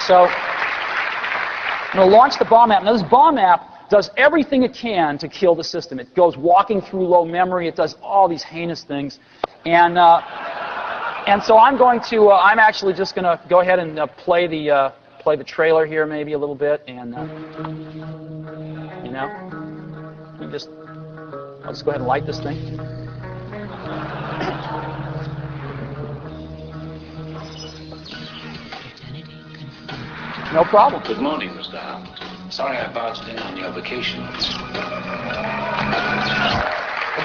So I'm going to launch the Bomb app. Now, this Bomb app does everything it can to kill the system. It goes walking through low memory. It does all these heinous things. And so I'm going to, I'm actually just going to go ahead and play the trailer here maybe a little bit. And, you know, I'll just go ahead and light this thing. No problem. Good morning, Mr. Hunt. Sorry I barged in on your vacation.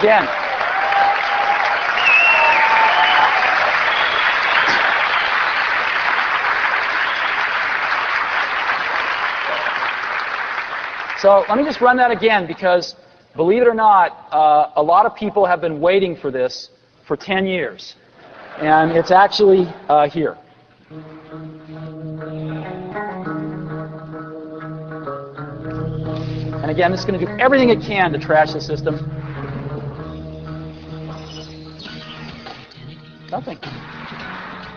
Again. So let me just run that again because, believe it or not, a lot of people have been waiting for this for 10 years. And it's actually here. And again, it's going to do everything it can to trash the system. Nothing.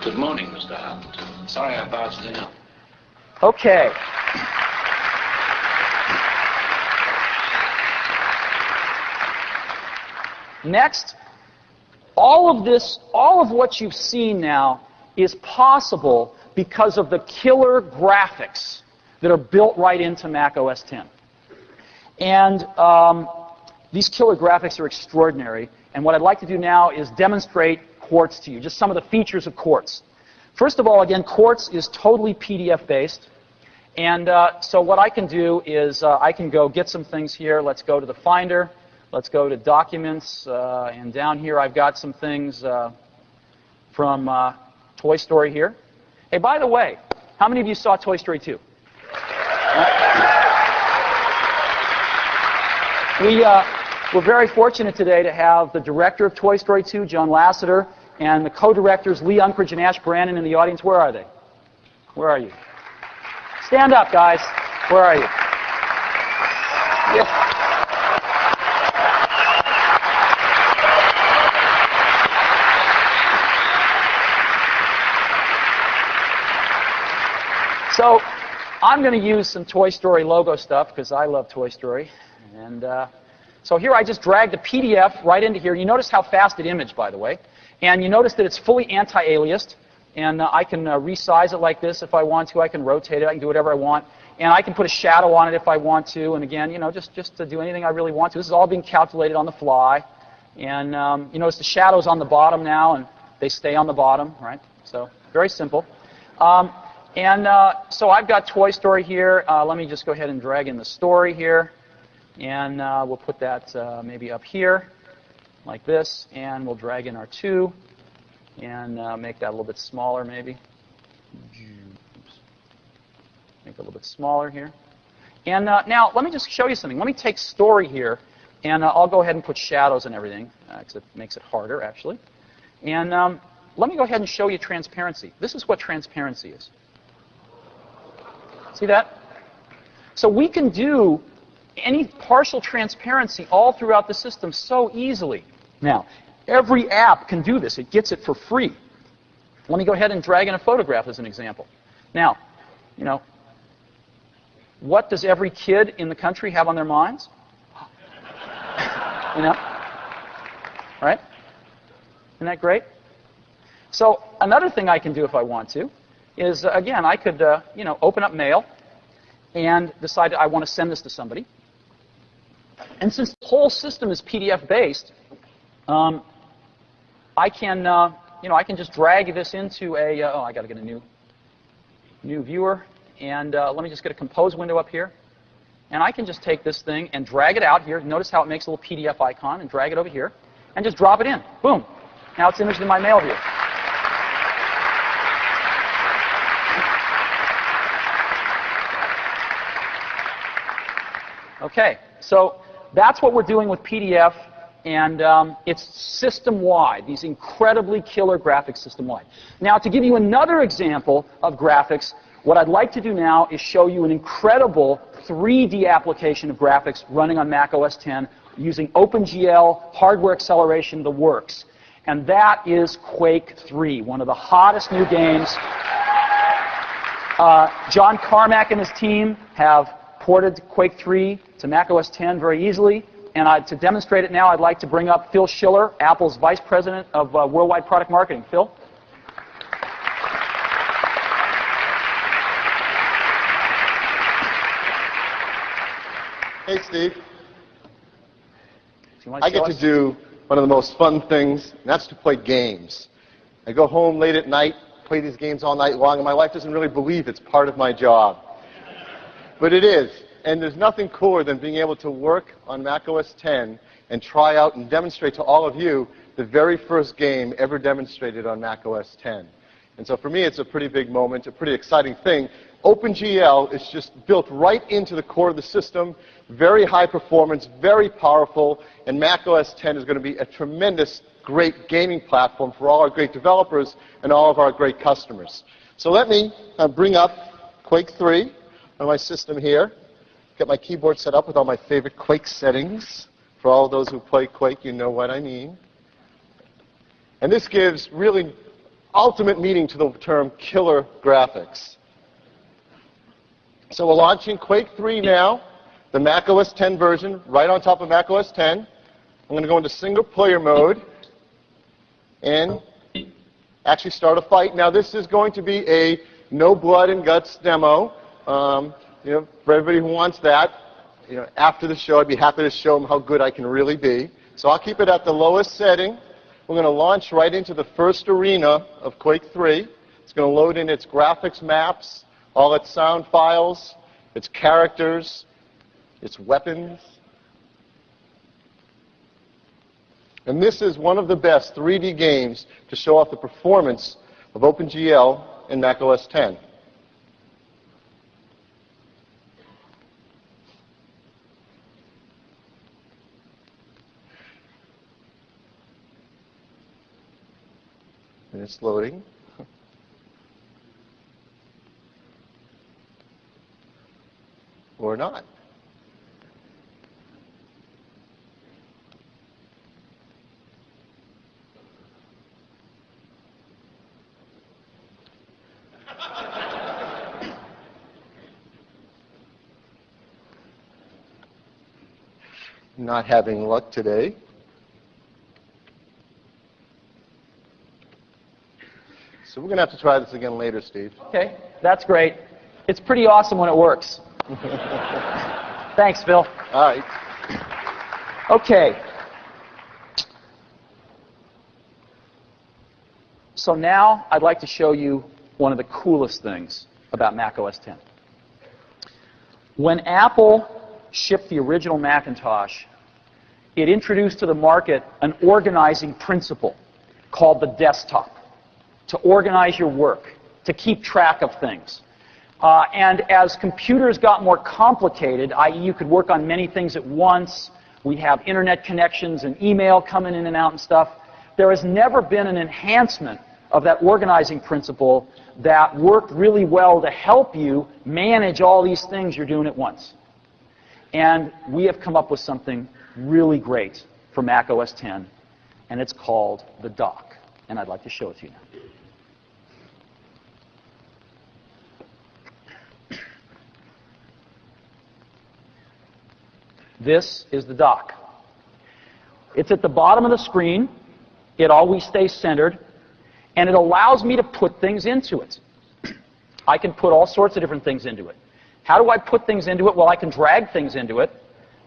Good morning, Mr. Hunt. Sorry I barged in. Okay. Next, all of what you've seen now is possible because of the killer graphics that are built right into Mac OS X. And these killer graphics are extraordinary. And what I'd like to do now is demonstrate Quartz to you, just some of the features of Quartz. First of all, again, Quartz is totally PDF-based. And so what I can do is I can go get some things here. Let's go to the Finder. Let's go to Documents. And down here I've got some things from Toy Story here. Hey, by the way, how many of you saw Toy Story 2? We're very fortunate today to have the director of Toy Story 2, John Lasseter, and the co-directors, Lee Unkrich and Ash Brannon, in the audience. Where are they? Where are you? Stand up, guys. Where are you? Yeah. So I'm going to use some Toy Story logo stuff because I love Toy Story. And so here I just dragged a PDF right into here. You notice how fast it imaged, by the way. And you notice that it's fully anti-aliased. And I can resize it like this if I want to. I can rotate it. I can do whatever I want. And I can put a shadow on it if I want to. And again, you know, just to do anything I really want to. This is all being calculated on the fly. And you notice the shadow's on the bottom now, and they stay on the bottom, right? So very simple. So I've got Toy Story here. Let me just go ahead and drag in the story here. And we'll put that maybe up here, like this. And we'll drag in our 2. And make that a little bit smaller, maybe. Oops. Make it a little bit smaller here. And now, let me just show you something. Let me take story here, and I'll go ahead and put shadows and everything, because it makes it harder, actually. And let me go ahead and show you transparency. This is what transparency is. See that? So we can do any partial transparency all throughout the system so easily. Now, every app can do this. It gets it for free. Let me go ahead and drag in a photograph as an example. Now, you know, what does every kid in the country have on their minds? You know? Right? Isn't that great? So another thing I can do if I want to is, again, I could, you know, open up Mail and decide I want to send this to somebody. And since the whole system is PDF-based, I can, you know, I can just drag this into a, oh, I got to get a new viewer. And let me just get a compose window up here. And I can just take this thing and drag it out here. Notice how it makes a little PDF icon, and drag it over here. And just drop it in. Boom. Now it's imaged in my mail view. Okay, so that's what we're doing with PDF. And it's system-wide, these incredibly killer graphics system-wide. Now, to give you another example of graphics, what I'd like to do now is show you an incredible 3D application of graphics running on Mac OS X using OpenGL, hardware acceleration, the works. And that is Quake 3, one of the hottest new games. John Carmack and his team have ported Quake 3 to Mac OS X very easily. And to demonstrate it now, I'd like to bring up Phil Schiller, Apple's Vice President of Worldwide Product Marketing. Phil? Hey, Steve. So I get to do one of the most fun things, and that's to play games. I go home late at night, play these games all night long, and my wife doesn't really believe it's part of my job. But it is. And there's nothing cooler than being able to work on Mac OS X and try out and demonstrate to all of you the very first game ever demonstrated on Mac OS X. And so for me, it's a pretty big moment, a pretty exciting thing. OpenGL is just built right into the core of the system, very high performance, very powerful, and Mac OS X is going to be a tremendous, great gaming platform for all our great developers and all of our great customers. So let me bring up Quake 3 on my system here. Get my keyboard set up with all my favorite Quake settings. For all of those who play Quake, you know what I mean. And this gives really ultimate meaning to the term killer graphics. So we're launching Quake 3 now, the Mac OS X version, right on top of Mac OS X. I'm going to go into single player mode and actually start a fight. Now this is going to be a no blood and guts demo. You know, for everybody who wants that, you know, after the show, I'd be happy to show them how good I can really be. So I'll keep it at the lowest setting. We're going to launch right into the first arena of Quake 3. It's going to load in its graphics maps, all its sound files, its characters, its weapons. And this is one of the best 3D games to show off the performance of OpenGL in Mac OS X. And it's loading. Or not. not having luck today. So we're going to have to try this again later, Steve. Okay, that's great. It's pretty awesome when it works. Thanks, Phil. All right. Okay. So now I'd like to show you one of the coolest things about Mac OS X. When Apple shipped the original Macintosh, it introduced to the market an organizing principle called the desktop, to organize your work, to keep track of things. And as computers got more complicated, i.e. you could work on many things at once, we have internet connections and email coming in and out and stuff, there has never been an enhancement of that organizing principle that worked really well to help you manage all these things you're doing at once. And we have come up with something really great for Mac OS X, and it's called the dock. And I'd like to show it to you now. This is the dock. It's at the bottom of the screen. It always stays centered. And it allows me to put things into it. I can put all sorts of different things into it. How do I put things into it? Well, I can drag things into it.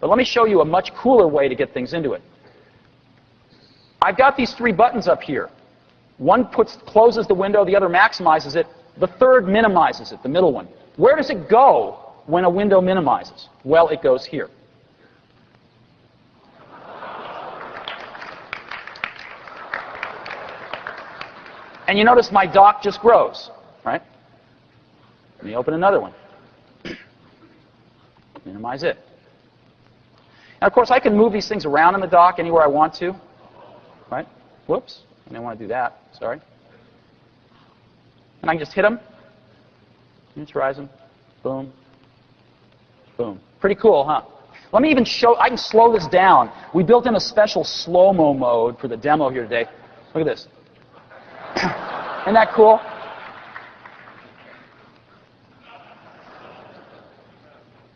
But let me show you a much cooler way to get things into it. I've got these three buttons up here. One closes the window, the other maximizes it, the third minimizes it, the middle one. Where does it go when a window minimizes? Well, it goes here. And you notice my dock just grows, right? Let me open another one. Minimize it. And of course, I can move these things around in the dock anywhere I want to, right? Whoops, I didn't want to do that, sorry. And I can just hit them, miniaturize them, boom, boom. Pretty cool, huh? Let me even show, I can slow this down. We built in a special slow-mo mode for the demo here today. Look at this. Isn't that cool?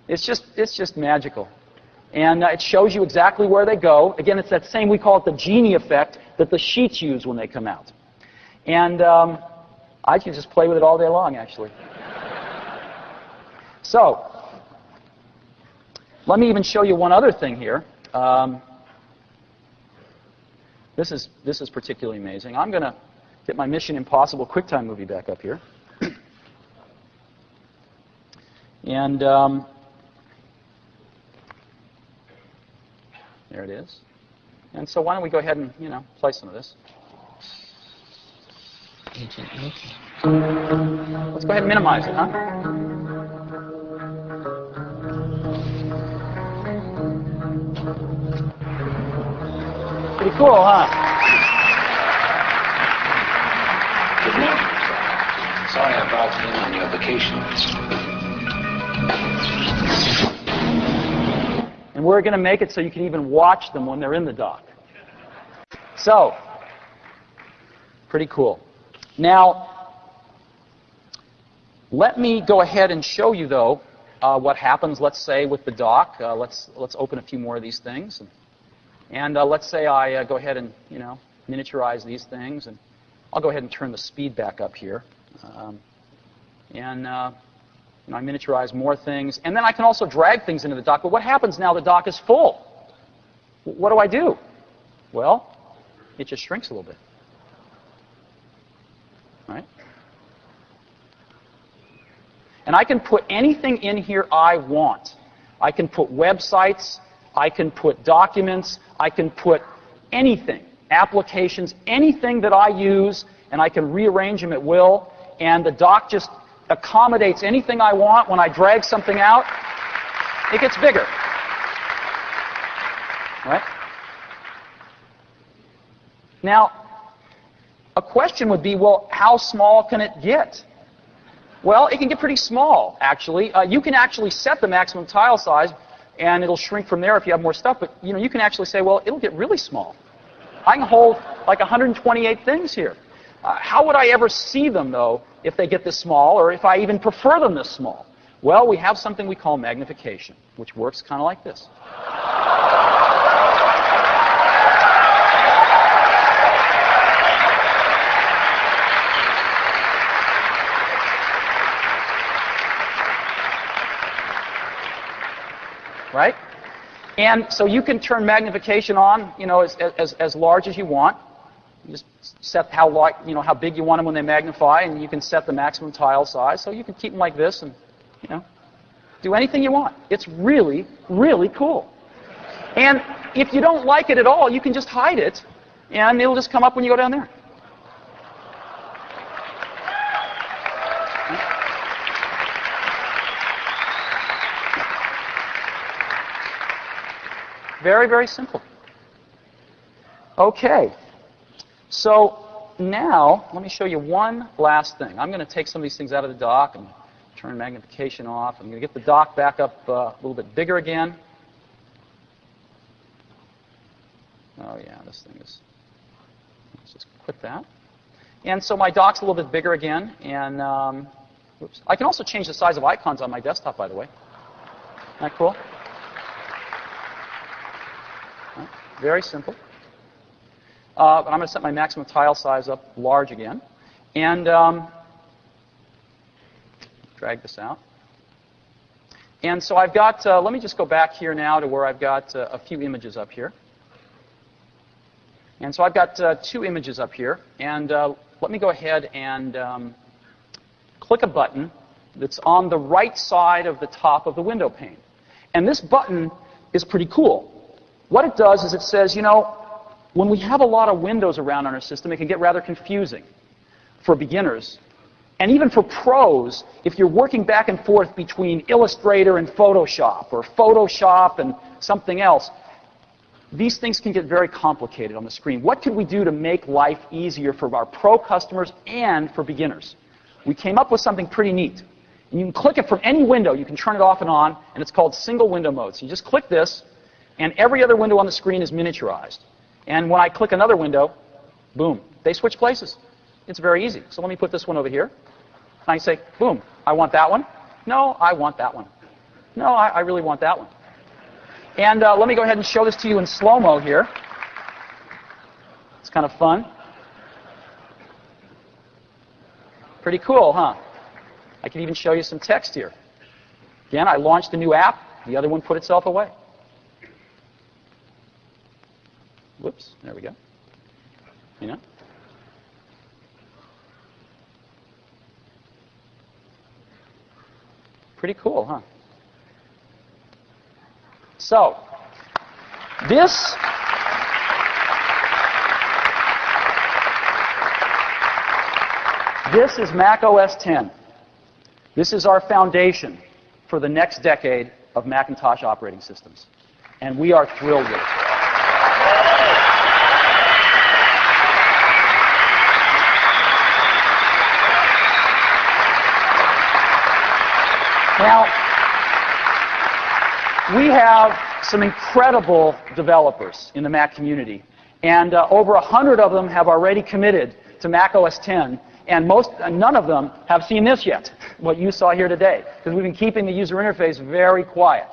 It's just magical. And it shows you exactly where they go. Again, it's that same, we call it the genie effect, that the sheets use when they come out. And I can just play with it all day long, actually. So, let me even show you one other thing here. This is particularly amazing. I'm going to get my Mission Impossible QuickTime movie back up here. And there it is. And so why don't we go ahead and, play some of this. Let's go ahead and minimize it, huh? Pretty cool, huh? Good morning. Sorry I barged in on your vacation. And we're going to make it so you can even watch them when they're in the dock. So, pretty cool. Now, let me go ahead and show you, though, what happens, let's say, with the dock. Let's open a few more of these things. And let's say I go ahead and, miniaturize these things. And I'll go ahead and turn the speed back up here. I miniaturize more things. And then I can also drag things into the dock. But what happens now the dock is full? What do I do? Well, it just shrinks a little bit. Right? And I can put anything in here I want. I can put websites. I can put documents. I can put anything. Applications, anything that I use, and I can rearrange them at will, and the dock just accommodates anything I want. When I drag something out, it gets bigger. Right? Now, a question would be, well, how small can it get? Well, it can get pretty small, actually. You can actually set the maximum tile size, and it'll shrink from there if you have more stuff, but you can actually say, well, it'll get really small. I can hold like 128 things here. How would I ever see them, though, if they get this small, or if I even prefer them this small? Well, we have something we call magnification, which works kind of like this. And so you can turn magnification on, as large as you want. You just set how big you want them when they magnify, and you can set the maximum tile size. So you can keep them like this, and do anything you want. It's really, really cool. And if you don't like it at all, you can just hide it, and it'll just come up when you go down there. Very, very simple. Okay. So now, let me show you one last thing. I'm going to take some of these things out of the dock and turn magnification off. I'm going to get the dock back up a little bit bigger again. Oh, yeah, this thing is... Let's just quit that. And so my dock's a little bit bigger again. And oops. I can also change the size of icons on my desktop, by the way. Isn't that cool? Very simple. But I'm going to set my maximum tile size up large again. And drag this out. And so I've got, let me just go back here now to where I've got a few images up here. And so I've got 2 images up here. And let me go ahead and click a button that's on the right side of the top of the window pane. And this button is pretty cool. What it does is it says, when we have a lot of windows around on our system, it can get rather confusing for beginners. And even for pros, if you're working back and forth between Illustrator and Photoshop, or Photoshop and something else, these things can get very complicated on the screen. What could we do to make life easier for our pro customers and for beginners? We came up with something pretty neat. And you can click it from any window. You can turn it off and on, and it's called single window mode. So you just click this, and every other window on the screen is miniaturized. And when I click another window, boom, they switch places. It's very easy. So let me put this one over here. And I say, boom, I want that one. No, I want that one. No, I really want that one. And let me go ahead and show this to you in slow-mo here. It's kind of fun. Pretty cool, huh? I can even show you some text here. Again, I launched a new app. The other one put itself away. Whoops, there we go. Pretty cool, huh? So, this is Mac OS X. This is our foundation for the next decade of Macintosh operating systems. And we are thrilled with it. Now, we have some incredible developers in the Mac community, and over 100 of them have already committed to Mac OS X, and none of them have seen this yet, what you saw here today, because we've been keeping the user interface very quiet.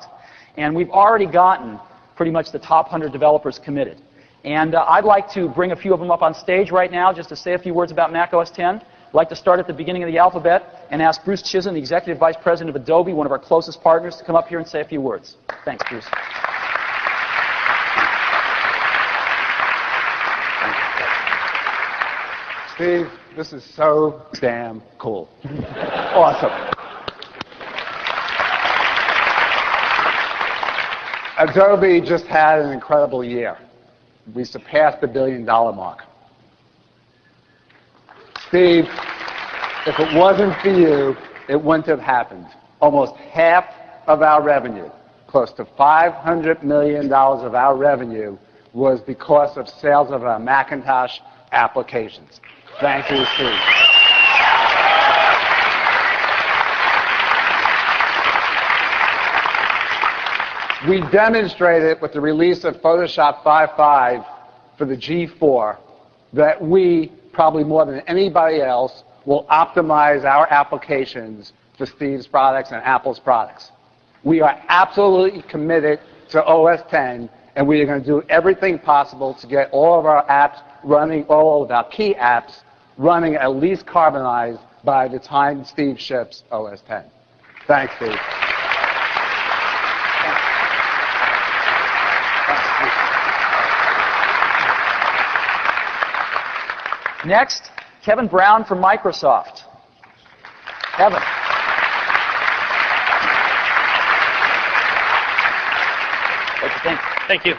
And we've already gotten pretty much the top 100 developers committed. And I'd like to bring a few of them up on stage right now just to say a few words about Mac OS X. I'd like to start at the beginning of the alphabet and ask Bruce Chisholm, the Executive Vice President of Adobe, one of our closest partners, to come up here and say a few words. Thanks, Bruce. Steve, this is so damn cool. Awesome. Adobe just had an incredible year. We surpassed the $1 billion mark. Steve, if it wasn't for you, it wouldn't have happened. Almost half of our revenue, close to $500 million of our revenue, was because of sales of our Macintosh applications. Thank you, Steve. We demonstrated with the release of Photoshop 5.5 for the G4 that we, probably more than anybody else, will optimize our applications for Steve's products and Apple's products. We are absolutely committed to OS X, and we are going to do everything possible to get all of our apps running, all of our key apps running at least carbonized by the time Steve ships OS X. Thanks, Steve. Next, Kevin Brown from Microsoft. Kevin. What do you think? Thank you.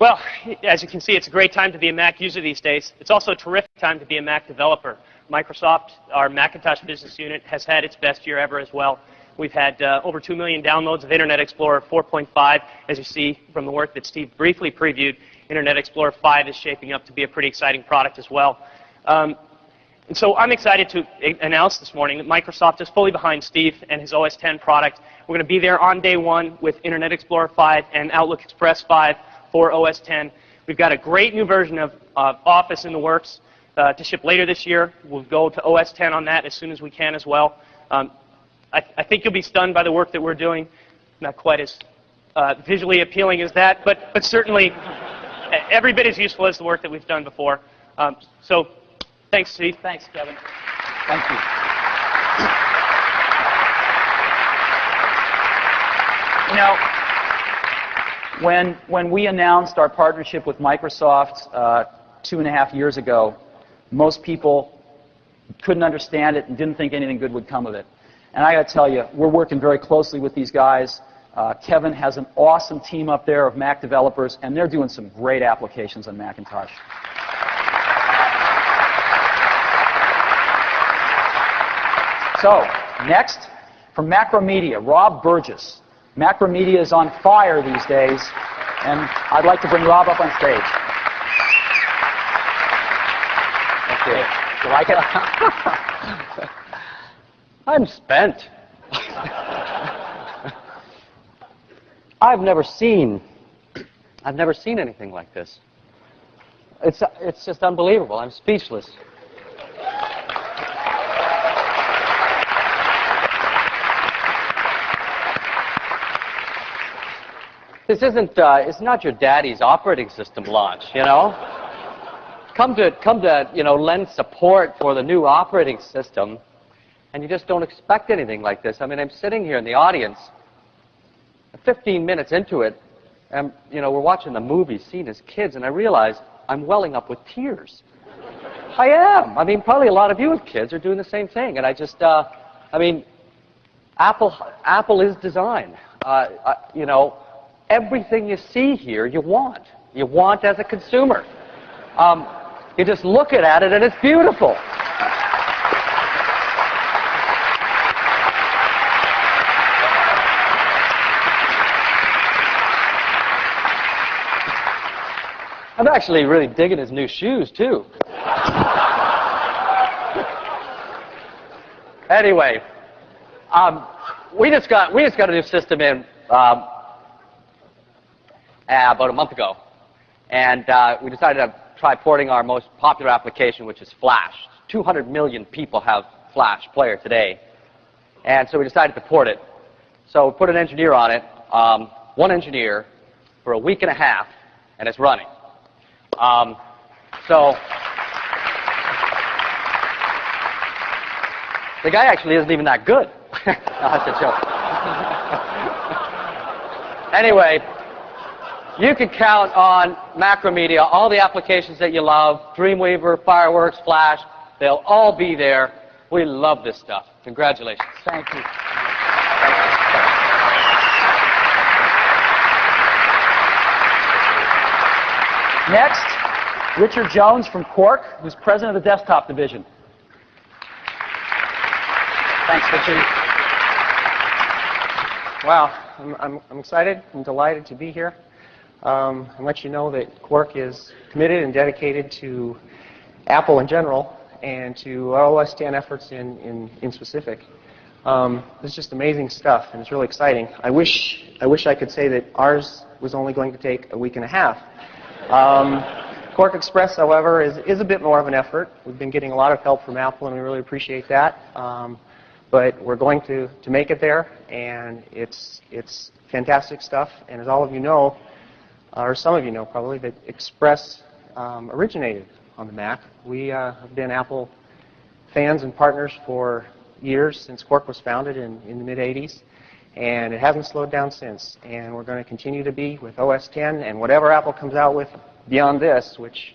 Well, as you can see, it's a great time to be a Mac user these days. It's also a terrific time to be a Mac developer. Microsoft, our Macintosh business unit, has had its best year ever as well. We've had over 2 million downloads of Internet Explorer 4.5. As you see from the work that Steve briefly previewed, Internet Explorer 5 is shaping up to be a pretty exciting product as well. And so I'm excited to announce this morning that Microsoft is fully behind Steve and his OS X product. We're going to be there on day one with Internet Explorer 5 and Outlook Express 5 for OS X. We've got a great new version of Office in the works to ship later this year. We'll go to OS X on that as soon as we can as well. I think you'll be stunned by the work that we're doing. Not quite as visually appealing as that, but certainly every bit as useful as the work that we've done before. So thanks, Steve. Thanks, Kevin. Thank you. You know, when we announced our partnership with Microsoft 2.5 years ago, most people couldn't understand it and didn't think anything good would come of it. And I got to tell you, we're working very closely with these guys. Kevin has an awesome team up there of Mac developers, and they're doing some great applications on Macintosh. So, next, from Macromedia, Rob Burgess. Macromedia is on fire these days, and I'd like to bring Rob up on stage. Thank you. You like it? I'm spent. I've never seen anything like this. It's just unbelievable. I'm speechless. This isn't, it's not your daddy's operating system launch, you know? Come to, you know, lend support for the new operating system, and you just don't expect anything like this. I mean, I'm sitting here in the audience, 15 minutes into it, and, you know, we're watching the movie, seeing as kids, and I realize I'm welling up with tears. I am. I mean, probably a lot of you as kids are doing the same thing, and I just, I mean, Apple is design. You know, everything you see here, you want. You want as a consumer. You just look at it, and it's beautiful. I'm actually really digging his new shoes, too. Anyway, we just got a new system in about a month ago, and we decided to try porting our most popular application, which is Flash. 200 million people have Flash Player today, and so we decided to port it. So we put an engineer on it, one engineer, for a week and a half, and it's running. So the guy actually isn't even that good. No, that's a joke. Anyway, you can count on Macromedia, all the applications that you love, Dreamweaver, Fireworks, Flash, they'll all be there. We love this stuff. Congratulations. Thank you. Next, Richard Jones from Quark, who's president of the desktop division. Thanks, Richard. Wow, I'm excited. I'm delighted to be here. And let you know that Quark is committed and dedicated to Apple in general and to our OS X efforts in specific. This is just amazing stuff, and it's really exciting. I wish I could say that ours was only going to take a week and a half. Quark Express, however, is a bit more of an effort. We've been getting a lot of help from Apple, and we really appreciate that. But we're going to make it there, and it's fantastic stuff. And as all of you know, or some of you know probably, that Express originated on the Mac. We have been Apple fans and partners for years, since Quark was founded in the mid-'80s. And it hasn't slowed down since. And we're going to continue to be with OS X and whatever Apple comes out with beyond this, which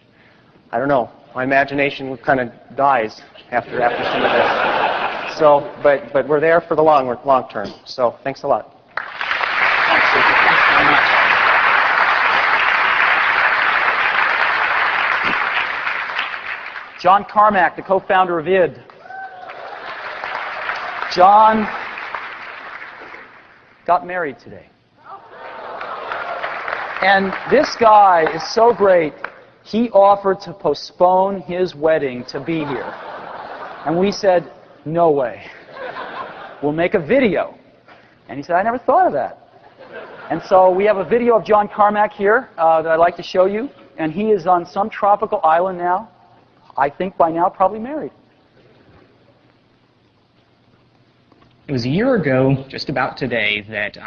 I don't know. My imagination kind of dies after some of this. So, but we're there for the long term. So, thanks a lot. Thanks very much. John Carmack, the co-founder of ID. John got married today. And this guy is so great, he offered to postpone his wedding to be here. And we said, no way. We'll make a video. And he said, I never thought of that. And so we have a video of John Carmack here that I'd like to show you. And he is on some tropical island now. I think by now probably married. It was a year ago, just about today, that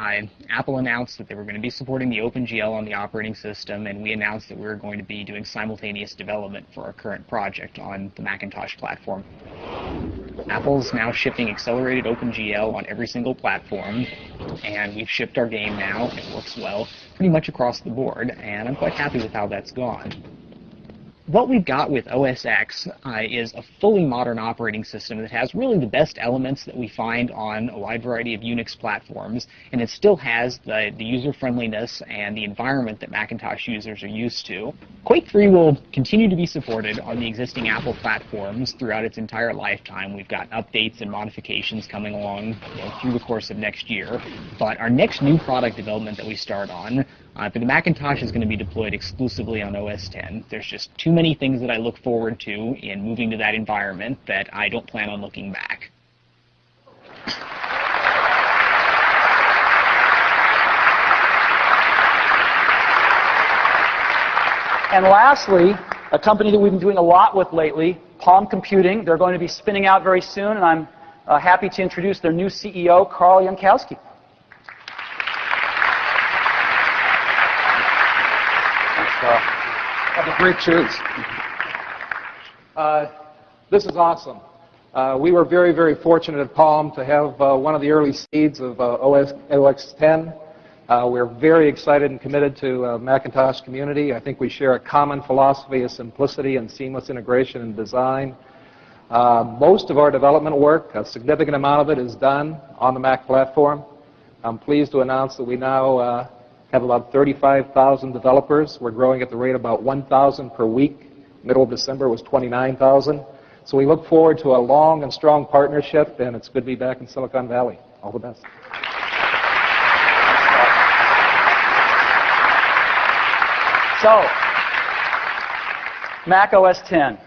Apple announced that they were going to be supporting the OpenGL on the operating system, and we announced that we were going to be doing simultaneous development for our current project on the Macintosh platform. Apple's now shipping accelerated OpenGL on every single platform, and we've shipped our game now. It works well pretty much across the board, and I'm quite happy with how that's gone. What we've got with OS X is a fully modern operating system that has really the best elements that we find on a wide variety of Unix platforms, and it still has the user-friendliness and the environment that Macintosh users are used to. Quake 3 will continue to be supported on the existing Apple platforms throughout its entire lifetime. We've got updates and modifications coming along through the course of next year, but our next new product development that we start on for the Macintosh is going to be deployed exclusively on OS X. There's just too many things that I look forward to in moving to that environment that I don't plan on looking back. And lastly, a company that we've been doing a lot with lately, Palm Computing. They're going to be spinning out very soon, and I'm happy to introduce their new CEO, Carl Jankowski. Have a great choose. This is awesome. We were very, very fortunate at Palm to have one of the early seeds of OS X. We're very excited and committed to Macintosh community. I think we share a common philosophy of simplicity and seamless integration and design. Most of our development work, a significant amount of it, is done on the Mac platform. I'm pleased to announce that we now have about 35,000 developers. We're growing at the rate of about 1,000 per week. Middle of December was 29,000. So we look forward to a long and strong partnership, and it's good to be back in Silicon Valley. All the best. So, Mac OS X. Going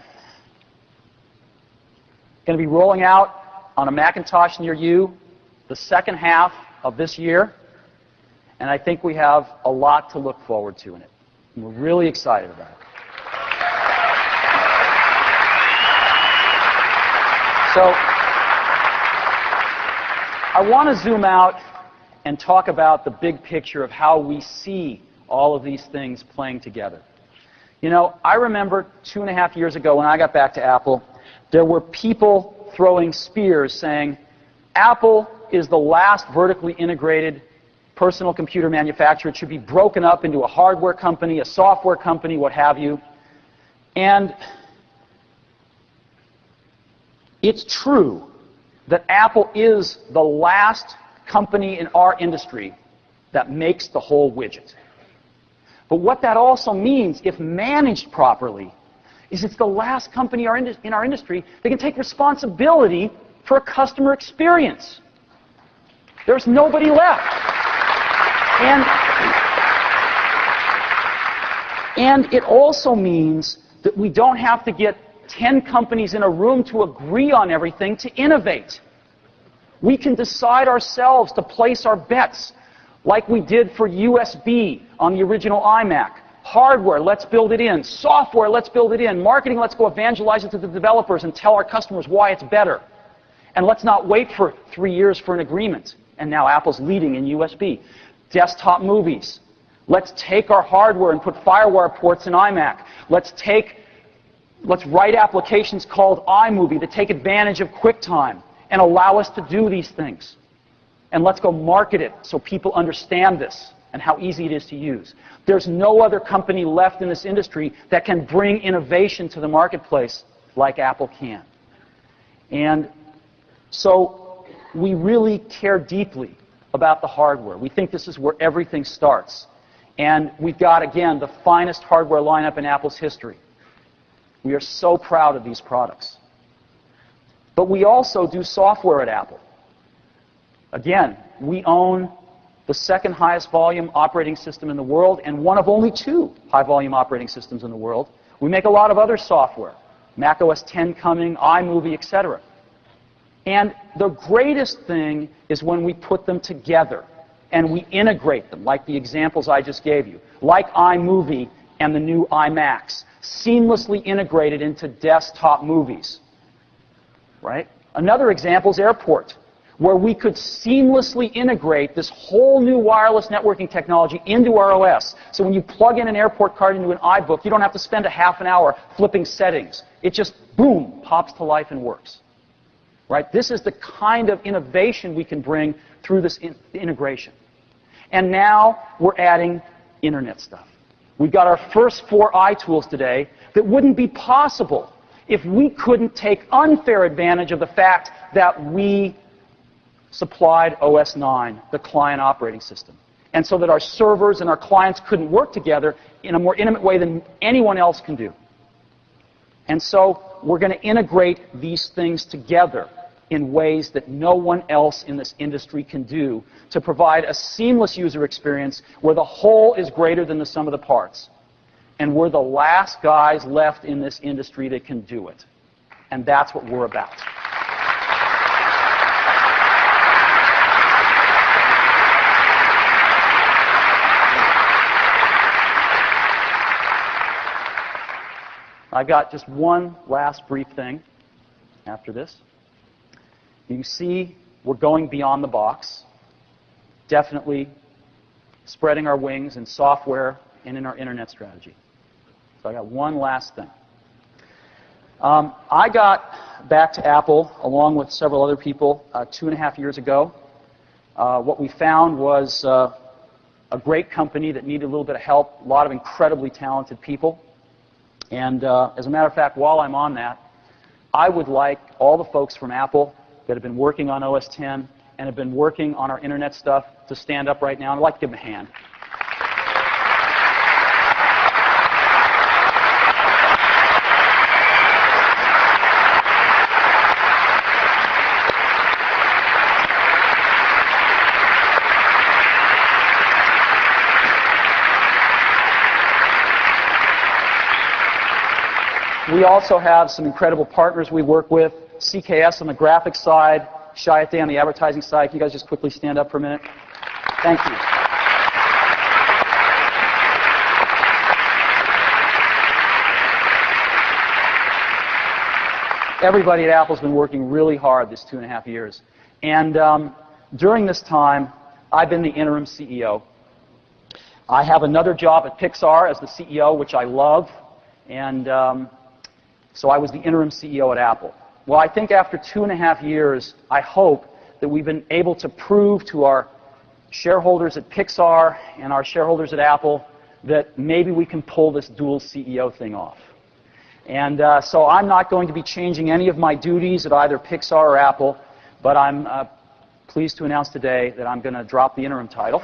to be rolling out on a Macintosh near you the second half of this year. And I think we have a lot to look forward to in it. And we're really excited about it. So, I want to zoom out and talk about the big picture of how we see all of these things playing together. You know, I remember 2.5 years ago when I got back to Apple, there were people throwing spears saying, Apple is the last vertically integrated personal computer manufacturer. It should be broken up into a hardware company, a software company, what have you. And it's true that Apple is the last company in our industry that makes the whole widget. But what that also means, if managed properly, is it's the last company in our industry that can take responsibility for a customer experience. There's nobody left. And it also means that we don't have to get 10 companies in a room to agree on everything to innovate. We can decide ourselves to place our bets like we did for USB on the original iMac. Hardware, let's build it in. Software, let's build it in. Marketing, let's go evangelize it to the developers and tell our customers why it's better. And let's not wait for 3 years for an agreement. And now Apple's leading in USB. Desktop movies. Let's take our hardware and put FireWire ports in iMac. Let's write applications called iMovie that take advantage of QuickTime and allow us to do these things. And let's go market it so people understand this and and how easy it is to use. There's no other company left in this industry that can bring innovation to the marketplace like Apple can. And so we really care deeply about the hardware. We think this is where everything starts. And we've got, again, the finest hardware lineup in Apple's history. We are so proud of these products. But we also do software at Apple. Again, we own the second highest volume operating system in the world and one of only 2 high volume operating systems in the world. We make a lot of other software, Mac OS X coming, iMovie, etc. And the greatest thing is when we put them together and we integrate them, like the examples I just gave you, like iMovie and the new iMacs, seamlessly integrated into desktop movies. Right? Another example is Airport, where we could seamlessly integrate this whole new wireless networking technology into our OS. So when you plug in an Airport card into an iBook, you don't have to spend a half an hour flipping settings. It just, boom, pops to life and works. Right? This is the kind of innovation we can bring through this integration. And now we're adding Internet stuff. We've got our first 4 iTools today that wouldn't be possible if we couldn't take unfair advantage of the fact that we supplied OS 9, the client operating system. And so that our servers and our clients couldn't work together in a more intimate way than anyone else can do. And so we're going to integrate these things together in ways that no one else in this industry can do to provide a seamless user experience where the whole is greater than the sum of the parts. And we're the last guys left in this industry that can do it. And that's what we're about. I've got just one last brief thing after this. You see, we're going beyond the box, definitely spreading our wings in software and in our Internet strategy. So I got one last thing. I got back to Apple, along with several other people, 2.5 years ago. What we found was a great company that needed a little bit of help, a lot of incredibly talented people. And as a matter of fact, while I'm on that, I would like all the folks from Apple that have been working on OS X and have been working on our Internet stuff to stand up right now. And I'd like to give them a hand. We also have some incredible partners we work with. CKS on the graphics side, Chiat on the advertising side. Can you guys just quickly stand up for a minute? Thank you. Everybody at Apple's been working really hard this 2.5 years. And during this time, I've been the interim CEO. I have another job at Pixar as the CEO, which I love. And so I was the interim CEO at Apple. Well, I think after 2.5 years, I hope that we've been able to prove to our shareholders at Pixar and our shareholders at Apple that maybe we can pull this dual CEO thing off. And so I'm not going to be changing any of my duties at either Pixar or Apple, but I'm pleased to announce today that I'm going to drop the interim title.